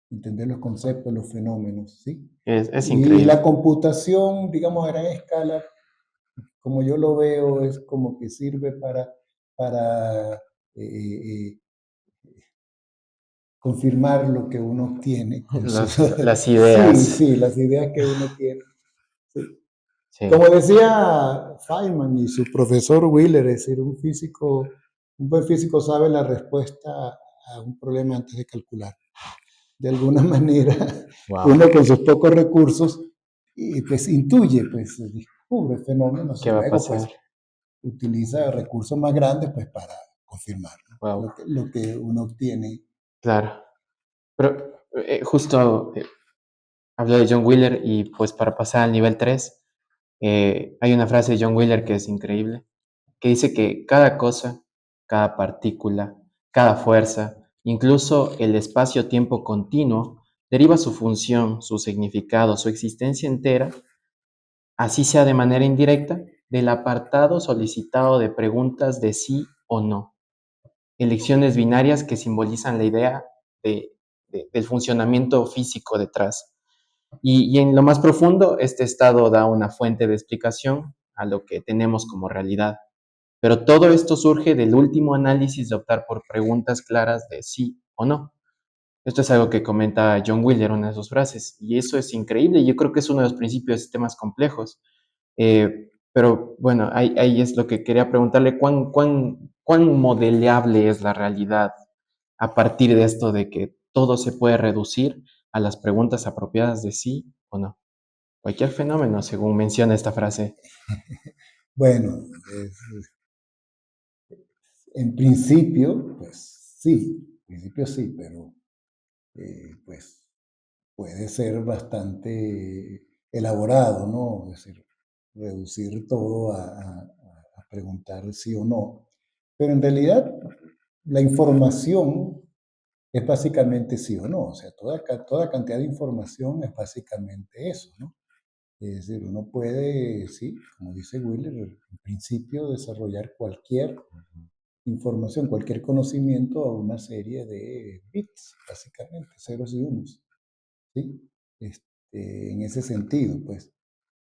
Speaker 3: entender los conceptos, los fenómenos, ¿sí?
Speaker 2: Es
Speaker 3: Y la
Speaker 2: increíble.
Speaker 3: computación, digamos, a gran escala, como yo lo veo, es como que sirve para confirmar lo que uno obtiene con sus...
Speaker 2: Las
Speaker 3: Sí,
Speaker 2: ideas.
Speaker 3: sí, las ideas que uno tiene. Sí.
Speaker 2: Sí.
Speaker 3: Como decía Feynman y su profesor Wheeler, es decir, un buen físico sabe la respuesta a un problema antes de calcular. De alguna manera,
Speaker 2: Wow.
Speaker 3: uno con sus pocos recursos, y pues intuye, pues descubre fenómenos y
Speaker 2: ¿Qué va a
Speaker 3: luego
Speaker 2: pasar?
Speaker 3: pues utiliza recursos más grandes pues para confirmar, ¿no?
Speaker 2: Wow.
Speaker 3: Lo que uno obtiene.
Speaker 2: Claro. Pero justo habló de John Wheeler y pues para pasar al nivel 3 hay una frase de John Wheeler que es increíble, que dice que cada cosa, cada partícula, cada fuerza, incluso el espacio-tiempo continuo, deriva su función, su significado, su existencia entera, así sea de manera indirecta, del apartado solicitado de preguntas de sí o no, elecciones binarias que simbolizan la idea de, del funcionamiento físico detrás. Y en lo más profundo, este estado da una fuente de explicación a lo que tenemos como realidad. Pero todo esto surge del último análisis de optar por preguntas claras de sí o no. Esto es algo que comenta John Wheeler, una de sus frases, y eso es increíble. Yo creo que es uno de los principios de sistemas complejos. Pero bueno, ahí es lo que quería preguntarle, ¿cuán modeleable es la realidad a partir de esto de que todo se puede reducir a las preguntas apropiadas de sí o no? Cualquier fenómeno, según menciona esta frase.
Speaker 3: Bueno, en principio sí, pero pues puede ser bastante elaborado, ¿no? Es decir, reducir todo a preguntar sí o no. Pero en realidad la información es básicamente sí o no. O sea, toda cantidad de información es básicamente eso, ¿no? Es decir, uno puede, sí, como dice Wheeler, en principio desarrollar cualquier información, cualquier conocimiento a una serie de bits, básicamente, ceros y unos, ¿sí? En ese sentido, pues.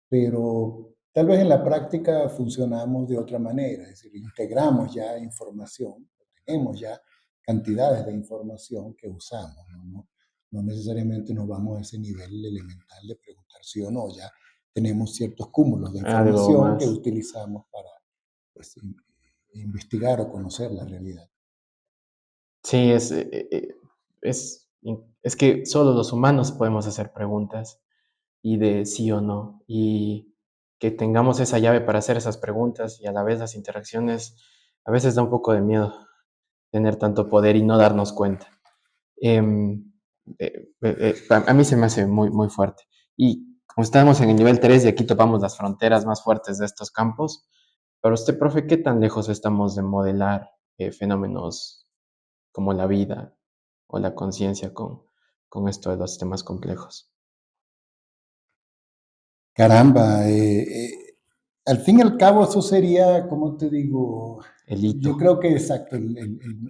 Speaker 3: Pero tal vez en la práctica funcionamos de otra manera, es decir, integramos ya información, tenemos ya cantidades de información que usamos, ¿no? No necesariamente nos vamos a ese nivel elemental de preguntar sí o no, ya tenemos ciertos cúmulos de
Speaker 2: Algo
Speaker 3: información que
Speaker 2: más.
Speaker 3: utilizamos para pues, investigar o conocer la realidad.
Speaker 2: Sí, es que solo los humanos podemos hacer preguntas y de sí o no. Y que tengamos esa llave para hacer esas preguntas y a la vez las interacciones, a veces da un poco de miedo tener tanto poder y no darnos cuenta. Em, a mí se me hace muy, muy fuerte. Y como estamos en el nivel 3 y aquí topamos las fronteras más fuertes de estos campos, para usted, profe, ¿qué tan lejos estamos de modelar fenómenos como la vida o la conciencia con esto de los sistemas complejos?
Speaker 3: Caramba, al fin y al cabo eso sería, ¿cómo te digo?
Speaker 2: El
Speaker 3: Yo
Speaker 2: hito.
Speaker 3: creo que exacto,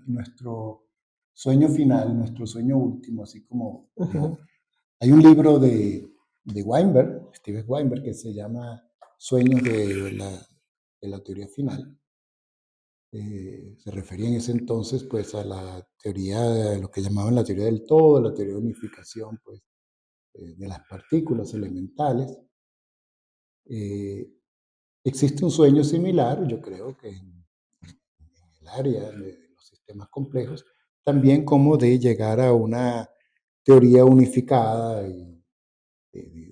Speaker 3: nuestro sueño final, nuestro sueño último, así como
Speaker 2: Ujú.
Speaker 3: hay un libro de Weinberg, Steven Weinberg, que se llama Sueños de la teoría final. Se refería en ese entonces pues a la teoría, de lo que llamaban la teoría del todo, la teoría de unificación pues de las partículas elementales. Eh, Existe un sueño similar, yo creo que en el área de los sistemas complejos, también como de llegar a una teoría unificada y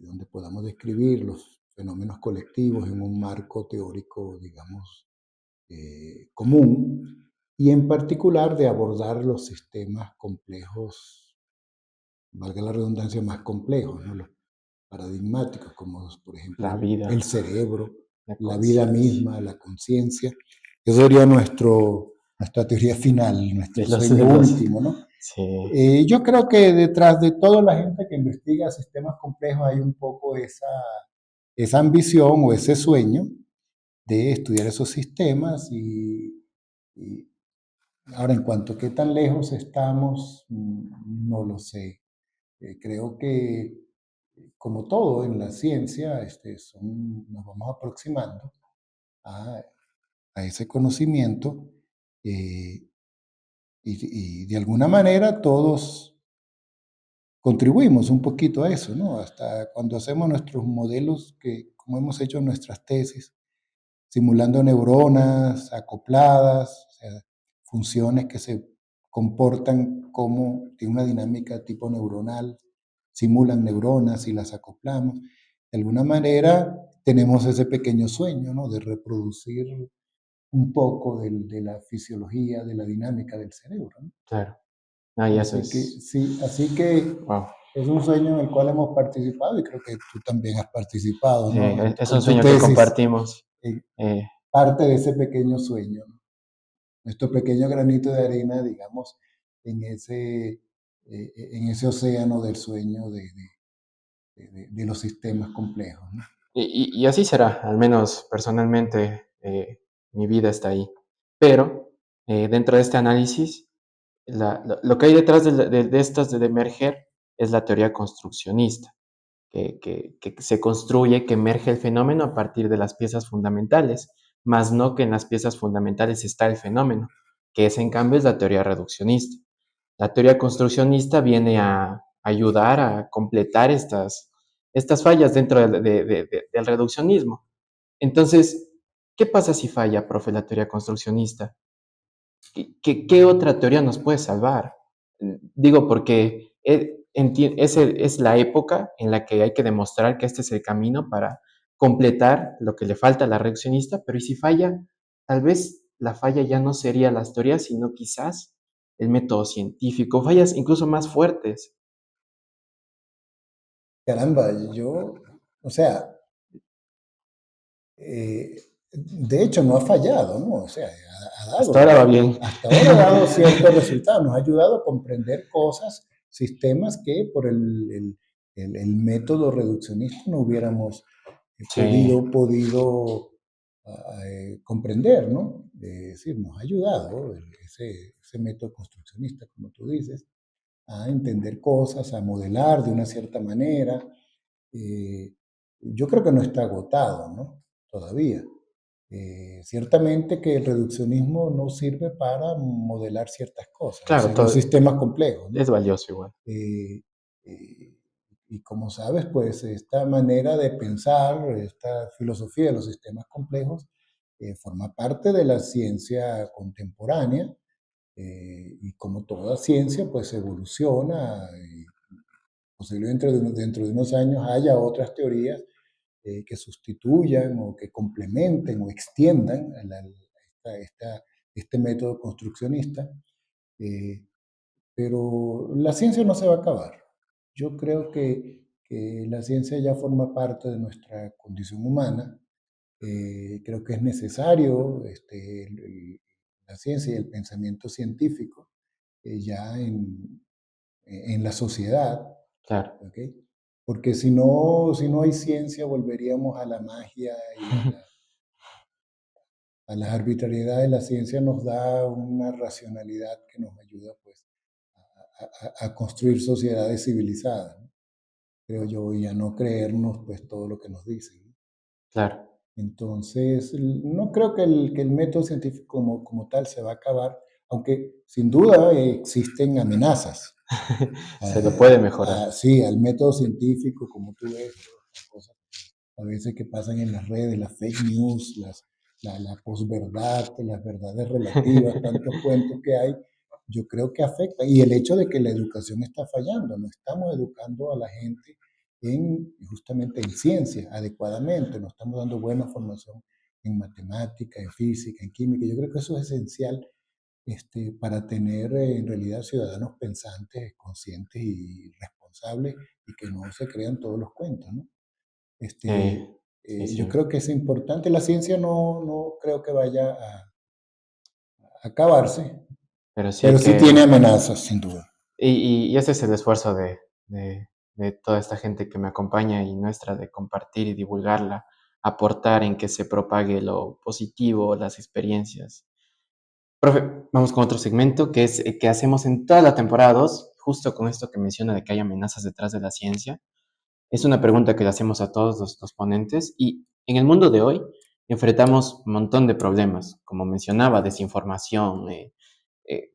Speaker 3: donde podamos describir los fenómenos colectivos en un marco teórico, digamos, común, y en particular de abordar los sistemas complejos, valga la redundancia, más complejos, ¿no? Los paradigmáticos, como por ejemplo
Speaker 2: La vida,
Speaker 3: el cerebro,
Speaker 2: la
Speaker 3: la vida
Speaker 2: conciencia.
Speaker 3: misma, la conciencia. Eso sería nuestra teoría final, nuestro
Speaker 2: De
Speaker 3: sueño
Speaker 2: los,
Speaker 3: último, ¿no?
Speaker 2: sí,
Speaker 3: Yo creo que detrás de toda la gente que investiga sistemas complejos hay un poco esa ambición o ese sueño de estudiar esos sistemas y ahora en cuanto a qué tan lejos estamos, no lo sé. Creo que como todo en la ciencia, nos vamos aproximando a, a ese conocimiento eh, y de alguna manera todos contribuimos un poquito a eso, ¿no? Hasta cuando hacemos nuestros modelos, que como hemos hecho nuestras tesis, simulando neuronas acopladas, o sea, funciones que se comportan como tiene una dinámica tipo neuronal, simulan neuronas y las acoplamos. De alguna manera tenemos ese pequeño sueño, ¿no? De reproducir un poco de la fisiología, de la dinámica del cerebro, ¿no?
Speaker 2: claro. No, y eso
Speaker 3: Así que
Speaker 2: es,
Speaker 3: sí, así que
Speaker 2: wow.
Speaker 3: es un sueño en el cual hemos participado y creo que tú también has participado,
Speaker 2: Sí,
Speaker 3: ¿no?
Speaker 2: es un
Speaker 3: Con tu
Speaker 2: sueño que
Speaker 3: tesis,
Speaker 2: compartimos.
Speaker 3: eh,
Speaker 2: Eh,
Speaker 3: parte de ese pequeño sueño, ¿no? Nuestro pequeño granito de arena, digamos, en ese océano del sueño de los sistemas complejos, ¿no?
Speaker 2: y así será, al menos personalmente, mi vida está ahí. Pero dentro de este análisis, lo que hay detrás de estas de emerger es la teoría construccionista, que se construye, que emerge el fenómeno a partir de las piezas fundamentales, más no que en las piezas fundamentales está el fenómeno, que esa en cambio es la teoría reduccionista. La teoría construccionista viene a ayudar a completar estas fallas dentro del reduccionismo. Entonces, ¿qué pasa si falla, profe, la teoría construccionista? ¿Qué otra teoría nos puede salvar? Digo, porque es la época en la que hay que demostrar que este es el camino para completar lo que le falta a la reduccionista, pero ¿y si falla? Tal vez la falla ya no sería las teorías, sino quizás el método científico, fallas incluso más fuertes.
Speaker 3: Caramba, o sea, eh, de hecho no ha fallado, ¿no? O sea,
Speaker 2: Hasta ahora va bien.
Speaker 3: hasta ahora ha dado ciertos resultados, nos ha ayudado a comprender cosas, sistemas que por el método reduccionista no hubiéramos
Speaker 2: Sí,
Speaker 3: podido comprender, ¿no? Es decir, nos ha ayudado ese método construccionista, como tú dices, a entender cosas, a modelar de una cierta manera. Eh, yo creo que no está agotado, ¿no? Todavía. Ciertamente que el reduccionismo no sirve para modelar ciertas cosas, o
Speaker 2: claro,
Speaker 3: sea, los
Speaker 2: todo
Speaker 3: sistemas complejos,
Speaker 2: es
Speaker 3: ¿no?
Speaker 2: valioso igual.
Speaker 3: Eh, eh, Y como sabes, pues esta manera de pensar, esta filosofía de los sistemas complejos, forma parte de la ciencia contemporánea, y como toda ciencia, pues evoluciona y posiblemente dentro de unos años haya otras teorías que sustituyan o que complementen o extiendan este método construccionista. eh, pero la ciencia no se va a acabar. Yo creo que la ciencia ya forma parte de nuestra condición humana. Creo que es necesario la ciencia y el pensamiento científico ya en la sociedad,
Speaker 2: Claro.
Speaker 3: ¿ok? Porque si no hay ciencia, volveríamos a la magia y a las arbitrariedades. La ciencia nos da una racionalidad que nos ayuda, pues, a construir sociedades civilizadas, ¿no? Creo yo, y a no creernos, pues, todo lo que nos dicen, ¿no?
Speaker 2: Claro.
Speaker 3: Entonces, no creo que el método científico como tal se va a acabar, aunque sin duda existen amenazas.
Speaker 2: Se lo puede mejorar.
Speaker 3: Sí, al método científico, como tú ves, todas estas cosas a veces que pasan en las redes, las fake news, la posverdad, las verdades relativas, tantos cuentos que hay, yo creo que afecta. Y el hecho de que la educación está fallando, no estamos educando a la gente justamente en ciencia adecuadamente, no estamos dando buena formación en matemática, en física, en química. Yo creo que eso es esencial, para tener en realidad ciudadanos pensantes, conscientes y responsables, y que no se crean todos los cuentos, ¿no?
Speaker 2: Sí,
Speaker 3: Yo
Speaker 2: sí.
Speaker 3: creo que es importante. La ciencia no creo que vaya a acabarse,
Speaker 2: Pero sí hay
Speaker 3: pero sí tiene
Speaker 2: que...
Speaker 3: amenazas, sin duda.
Speaker 2: Y ese es el esfuerzo de toda esta gente que me acompaña y nuestra, de compartir y divulgarla, aportar en que se propague lo positivo, las experiencias. Profe, vamos con otro segmento que es que hacemos en toda la temporada 2, justo con esto que menciona de que hay amenazas detrás de la ciencia. Es una pregunta que le hacemos a todos los ponentes y en el mundo de hoy enfrentamos un montón de problemas, como mencionaba, desinformación,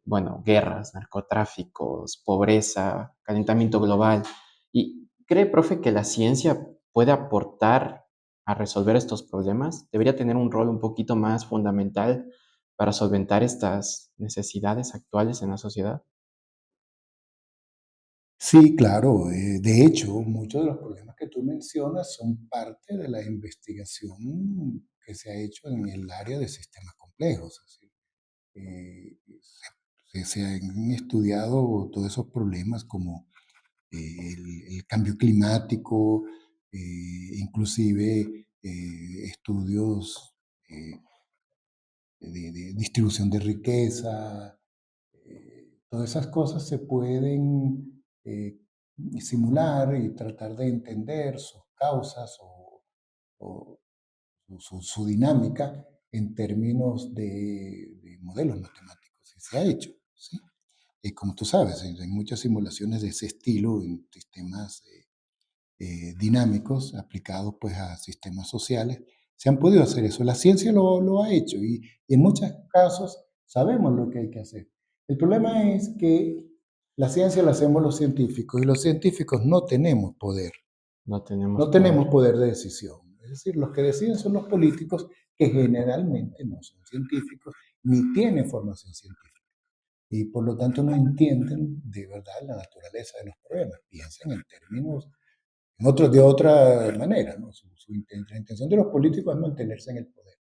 Speaker 2: bueno, guerras, narcotráficos, pobreza, calentamiento global. ¿Y cree, profe, que la ciencia puede aportar a resolver estos problemas? ¿Debería tener un rol un poquito más fundamental para solventar estas necesidades actuales en la sociedad?
Speaker 3: Sí, claro. De hecho, muchos de los problemas que tú mencionas son parte de la investigación que se ha hecho en el área de sistemas complejos. Así. Se han estudiado todos esos problemas como el cambio climático, inclusive estudios eh, de distribución de riqueza. Todas esas cosas se pueden simular y tratar de entender sus causas o su dinámica en términos de modelos matemáticos. Y se ha hecho, ¿sí? Como tú sabes, hay muchas simulaciones de ese estilo en sistemas dinámicos aplicados, pues, a sistemas sociales. Se han podido hacer eso. La ciencia lo ha hecho, y en muchos casos sabemos lo que hay que hacer. El problema es que la ciencia la hacemos los científicos, y los científicos no tenemos poder.
Speaker 2: No tenemos
Speaker 3: No tenemos
Speaker 2: poder.
Speaker 3: poder de decisión. Es decir, los que deciden son los políticos, que generalmente no son científicos ni tienen formación científica. Y por lo tanto no entienden de verdad la naturaleza de los problemas. Piensan en términos de otra manera, ¿no? La intención de los políticos es mantenerse en el poder.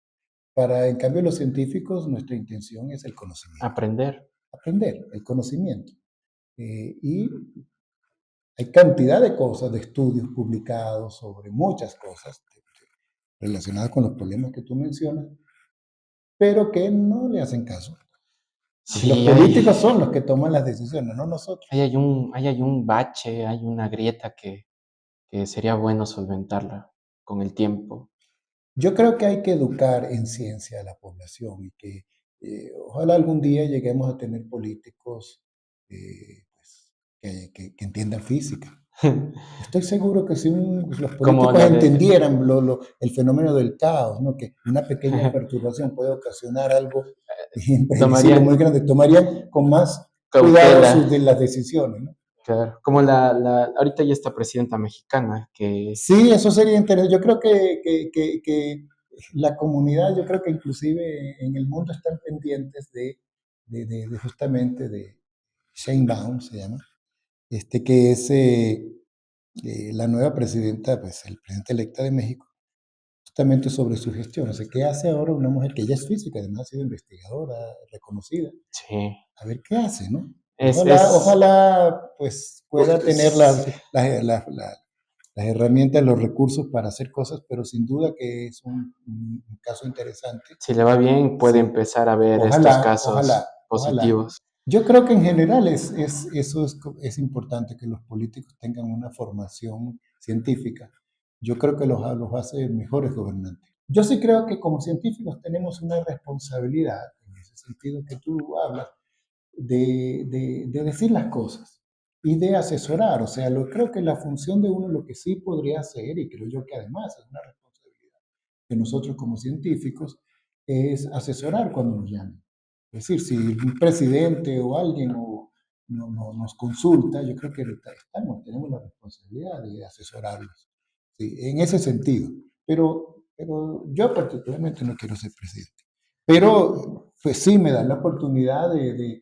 Speaker 3: En cambio, los científicos, nuestra intención es el conocimiento,
Speaker 2: Aprender.
Speaker 3: aprender el conocimiento. Y hay cantidad de cosas, de estudios publicados sobre muchas cosas relacionadas con los problemas que tú mencionas, pero que no le hacen caso. Y los
Speaker 2: Sí,
Speaker 3: políticos son los que toman las decisiones, no nosotros.
Speaker 2: ahí hay un bache, hay una grieta que sería bueno solventarla con el tiempo.
Speaker 3: Yo creo que hay que educar en ciencia a la población, y que ojalá algún día lleguemos a tener políticos pues, que entiendan física. Estoy seguro que si los
Speaker 2: Como
Speaker 3: políticos
Speaker 2: la de...
Speaker 3: entendieran el fenómeno del caos, ¿no? Que una pequeña perturbación puede ocasionar algo impredecible, muy
Speaker 2: Tomarían
Speaker 3: grande, tomarían con más cuidado
Speaker 2: cautela.
Speaker 3: de las decisiones, ¿no?
Speaker 2: Claro, como ahorita ya está presidenta mexicana, que
Speaker 3: Sí, eso sería interesante. Yo creo que la comunidad, yo creo que inclusive en el mundo están pendientes de justamente de Sheinbaum, se llama, que es la nueva presidenta, pues el presidente electa de México, justamente sobre su gestión. O sea, ¿qué hace ahora una mujer que ella es física, además ha sido investigadora, reconocida?
Speaker 2: sí,
Speaker 3: A ver qué hace, ¿no?
Speaker 2: es,
Speaker 3: Ojalá,
Speaker 2: es,
Speaker 3: ojalá pues pueda tener
Speaker 2: sí,
Speaker 3: las herramientas, los recursos para hacer cosas, pero sin duda que es un caso interesante.
Speaker 2: si le va bien, puede
Speaker 3: Sí,
Speaker 2: empezar a ver estos
Speaker 3: ojalá, ojalá,
Speaker 2: casos
Speaker 3: ojalá.
Speaker 2: positivos.
Speaker 3: Yo creo que en general eso es importante, que los políticos tengan una formación científica. Yo creo que los hace mejores gobernantes. Yo sí creo que como científicos tenemos una responsabilidad, en ese sentido que tú hablas, de decir las cosas y de asesorar. O sea, creo que la función de uno, lo que sí podría hacer, y creo yo que además es una responsabilidad de nosotros como científicos, es asesorar cuando nos llamen. Es decir, si un presidente o alguien nos consulta, yo creo que tenemos la responsabilidad de asesorarlos. Sí, en ese sentido. Pero yo particularmente no quiero ser presidente. Pero pues sí, me dan la oportunidad de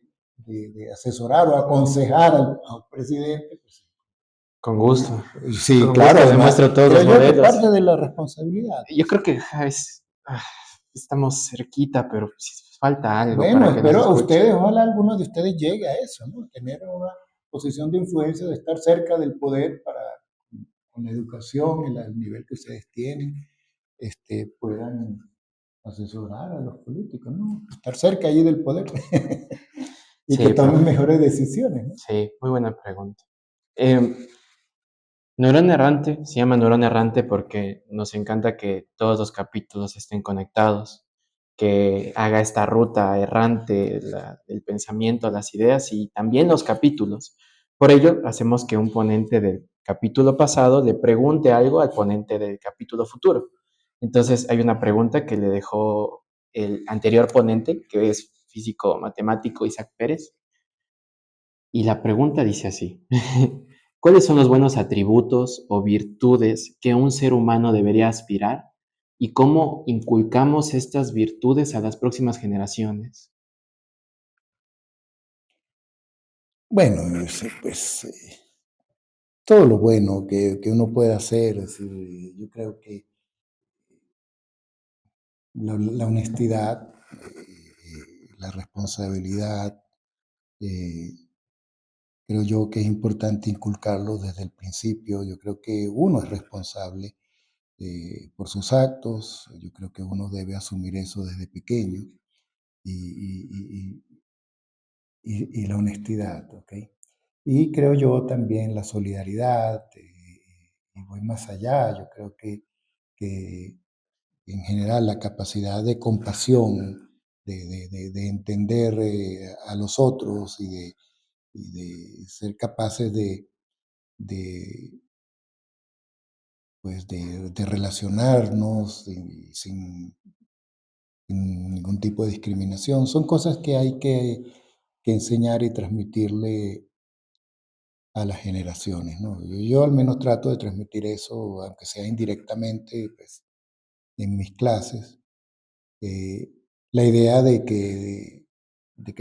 Speaker 3: asesorar o aconsejar al presidente. Pues,
Speaker 2: Con gusto,
Speaker 3: sí,
Speaker 2: con
Speaker 3: claro,
Speaker 2: gusto
Speaker 3: además,
Speaker 2: demuestro todos
Speaker 3: creo
Speaker 2: los
Speaker 3: yo que
Speaker 2: modelos.
Speaker 3: parte de la responsabilidad.
Speaker 2: Yo creo que estamos cerquita, pero falta algo
Speaker 3: Bueno,
Speaker 2: para que nos
Speaker 3: espero a
Speaker 2: escuche.
Speaker 3: ustedes, ojalá alguno de ustedes llegue a eso, ¿no? Tener una posición de influencia, de estar cerca del poder para, con la educación, el nivel que ustedes tienen, puedan asesorar a los políticos, ¿no? Estar cerca allí del poder y que
Speaker 2: Sí,
Speaker 3: tomen
Speaker 2: profe,
Speaker 3: mejores decisiones, ¿no?
Speaker 2: sí, muy buena pregunta. Em, Neurona Errante se llama Neurona Errante porque nos encanta que todos los capítulos estén conectados, que haga esta ruta errante del pensamiento a las ideas y también los capítulos. Por ello, hacemos que un ponente del capítulo pasado le pregunte algo al ponente del capítulo futuro. Entonces, hay una pregunta que le dejó el anterior ponente, que es físico matemático Isaac Pérez, y la pregunta dice así: ¿cuáles son los buenos atributos o virtudes que un ser humano debería aspirar y cómo inculcamos estas virtudes a las próximas generaciones?
Speaker 3: Bueno, pues todo lo bueno que uno puede hacer, es decir, yo creo que la honestidad, la responsabilidad, eh, creo yo que es importante inculcarlo desde el principio. Yo creo que uno es responsable por sus actos, yo creo que uno debe asumir eso desde pequeño y, y la honestidad, ¿ok? Y creo yo también la solidaridad, y voy más allá, yo creo que en general la capacidad de compasión, de entender a los otros y de ser capaces de, pues de relacionarnos sin ningún tipo de discriminación. Son cosas que hay que enseñar y transmitirle a las generaciones, ¿no? Yo al menos trato de transmitir eso, aunque sea indirectamente, pues, en mis clases. Eh, la idea de que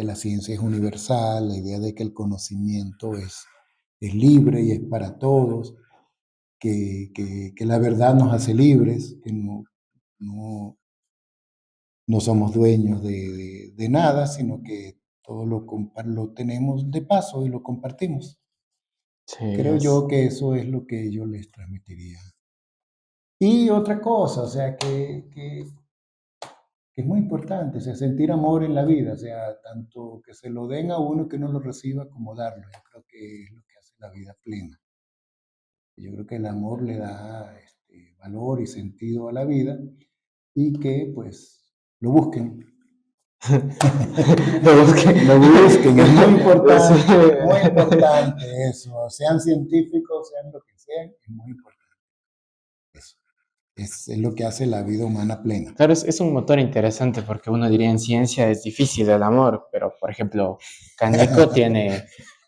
Speaker 3: la ciencia es universal, la idea de que el conocimiento es libre y es para todos, que la verdad nos hace libres, que no, no somos dueños de nada, sino que todo lo tenemos de paso y lo compartimos.
Speaker 2: Sí,
Speaker 3: Creo yo que eso es lo que yo les transmitiría. Y otra cosa, o sea, que es muy importante, o sea, sentir amor en la vida, o sea, tanto que se lo den a uno que no lo reciba como darlo. Yo creo que es lo que hace la vida plena. Yo creo que el amor le da valor y sentido a la vida y que pues lo busquen.
Speaker 2: lo busqué.
Speaker 3: Lo busquen, es
Speaker 2: Sí.
Speaker 3: muy importante eso. Sean científicos, sean lo que sean, es muy importante eso. Es lo que hace la vida humana plena.
Speaker 2: Claro, es un motor interesante porque uno diría en ciencia es difícil el amor, pero por ejemplo, Caneco tiene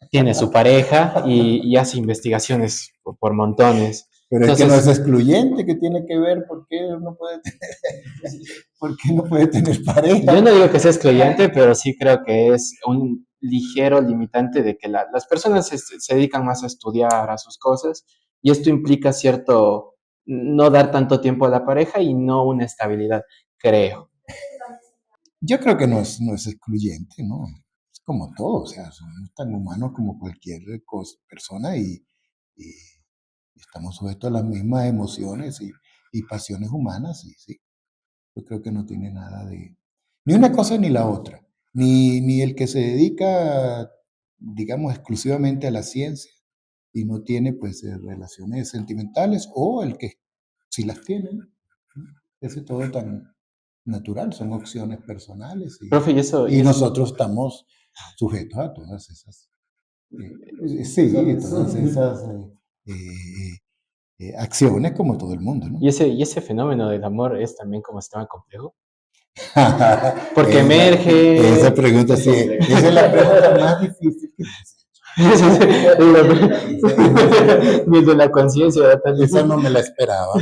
Speaker 2: tiene su pareja y hace investigaciones por montones.
Speaker 3: Pero es que
Speaker 2: Entonces,
Speaker 3: no es excluyente, que tiene que ver por qué no puede por qué no puede tener pareja.
Speaker 2: yo no digo que sea excluyente, pero sí creo que es un ligero limitante de que las personas se dedican más a estudiar, a sus cosas, y esto implica cierto no dar tanto tiempo a la pareja y no una estabilidad, creo.
Speaker 3: Yo creo que no es excluyente, ¿no? Es como todo, o sea, somos tan humanos como cualquier persona y estamos sujetos a las mismas emociones y pasiones humanas, y sí, yo creo que no tiene nada de, ni una cosa ni la otra, ni el que se dedica, digamos, exclusivamente a la ciencia y no tiene, pues, relaciones sentimentales, o el que sí las tiene, ¿no? Ese todo tan natural, son opciones personales
Speaker 2: Profe,
Speaker 3: y nosotros estamos sujetos a todas esas, sí, todas esas acciones como todo el mundo, ¿no?
Speaker 2: y ese fenómeno del amor es también como sistema complejo, porque
Speaker 3: Esa
Speaker 2: emerge.
Speaker 3: pregunta sí, esa es la pregunta más difícil que me has hecho.
Speaker 2: Desde la conciencia, tal vez.
Speaker 3: Esa no me la esperaba.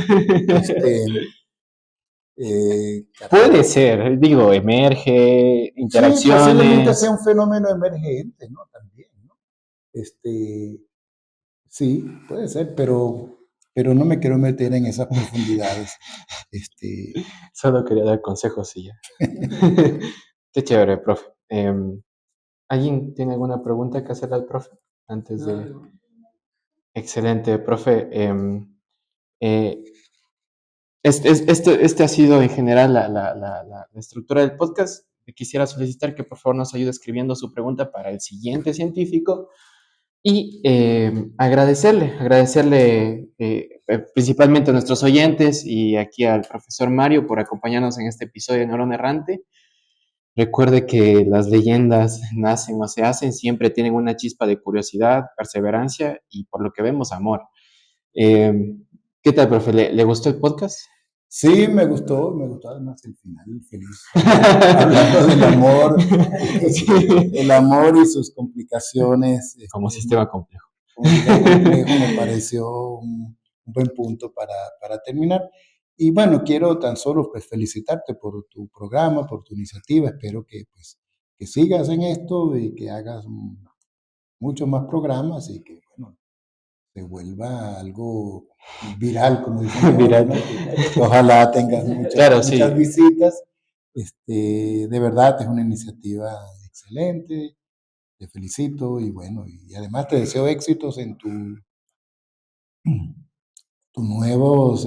Speaker 2: Puede
Speaker 3: Caramba.
Speaker 2: ser, digo, emerge,
Speaker 3: Sí, posiblemente
Speaker 2: interacciones.
Speaker 3: sea un fenómeno emergente, ¿no? También, ¿no? Sí, puede ser, pero no me quiero meter en esas profundidades.
Speaker 2: Solo quería dar consejos y ya. Qué chévere, profe. ¿Alguien tiene alguna pregunta que hacerle al profe? Antes de... Excelente, profe. Eh, este ha sido en general la estructura del podcast. Quisiera solicitar que por favor nos ayude escribiendo su pregunta para el siguiente científico y agradecerle principalmente a nuestros oyentes y aquí al profesor Mario por acompañarnos en este episodio de Neurona Errante. Recuerde que las leyendas nacen o se hacen, siempre tienen una chispa de curiosidad, perseverancia y por lo que vemos, amor. Eh, ¿Qué tal, profe? ¿Le gustó el podcast?
Speaker 3: Sí, me gustó además el final feliz. Hablando del amor,
Speaker 2: Sí.
Speaker 3: el amor y sus complicaciones,
Speaker 2: Como sistema complejo.
Speaker 3: como sistema complejo, me pareció un buen punto para terminar. Y bueno, quiero tan solo, pues, felicitarte por tu programa, por tu iniciativa. Espero que, pues, que sigas en esto y que hagas muchos más programas y que, bueno, se vuelva algo viral, como dicen ahora,
Speaker 2: Viral.
Speaker 3: ¿no? Que ojalá tengas
Speaker 2: Claro, sí.
Speaker 3: muchas visitas. De verdad, es una iniciativa excelente. Te felicito y bueno, y además te deseo éxitos en tus nuevos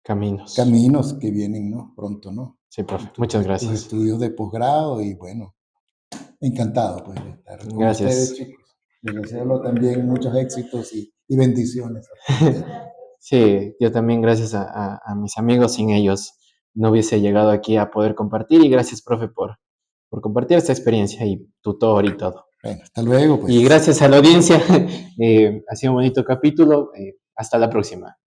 Speaker 2: Caminos.
Speaker 3: caminos que vienen, ¿no? Pronto, ¿no?
Speaker 2: Sí, profe.
Speaker 3: Tus,
Speaker 2: Muchas
Speaker 3: tus
Speaker 2: gracias.
Speaker 3: estudios de posgrado y bueno, encantado, pues, de estar con
Speaker 2: Gracias.
Speaker 3: ustedes, chicos. Les deseo también muchos éxitos y bendiciones a ustedes.
Speaker 2: Sí, yo también gracias a mis amigos, sin ellos no hubiese llegado aquí a poder compartir y gracias, profe, por compartir esta experiencia y tutor y todo.
Speaker 3: Bueno, hasta luego,
Speaker 2: Y
Speaker 3: pues.
Speaker 2: gracias a la audiencia, ha sido un bonito capítulo, hasta la próxima.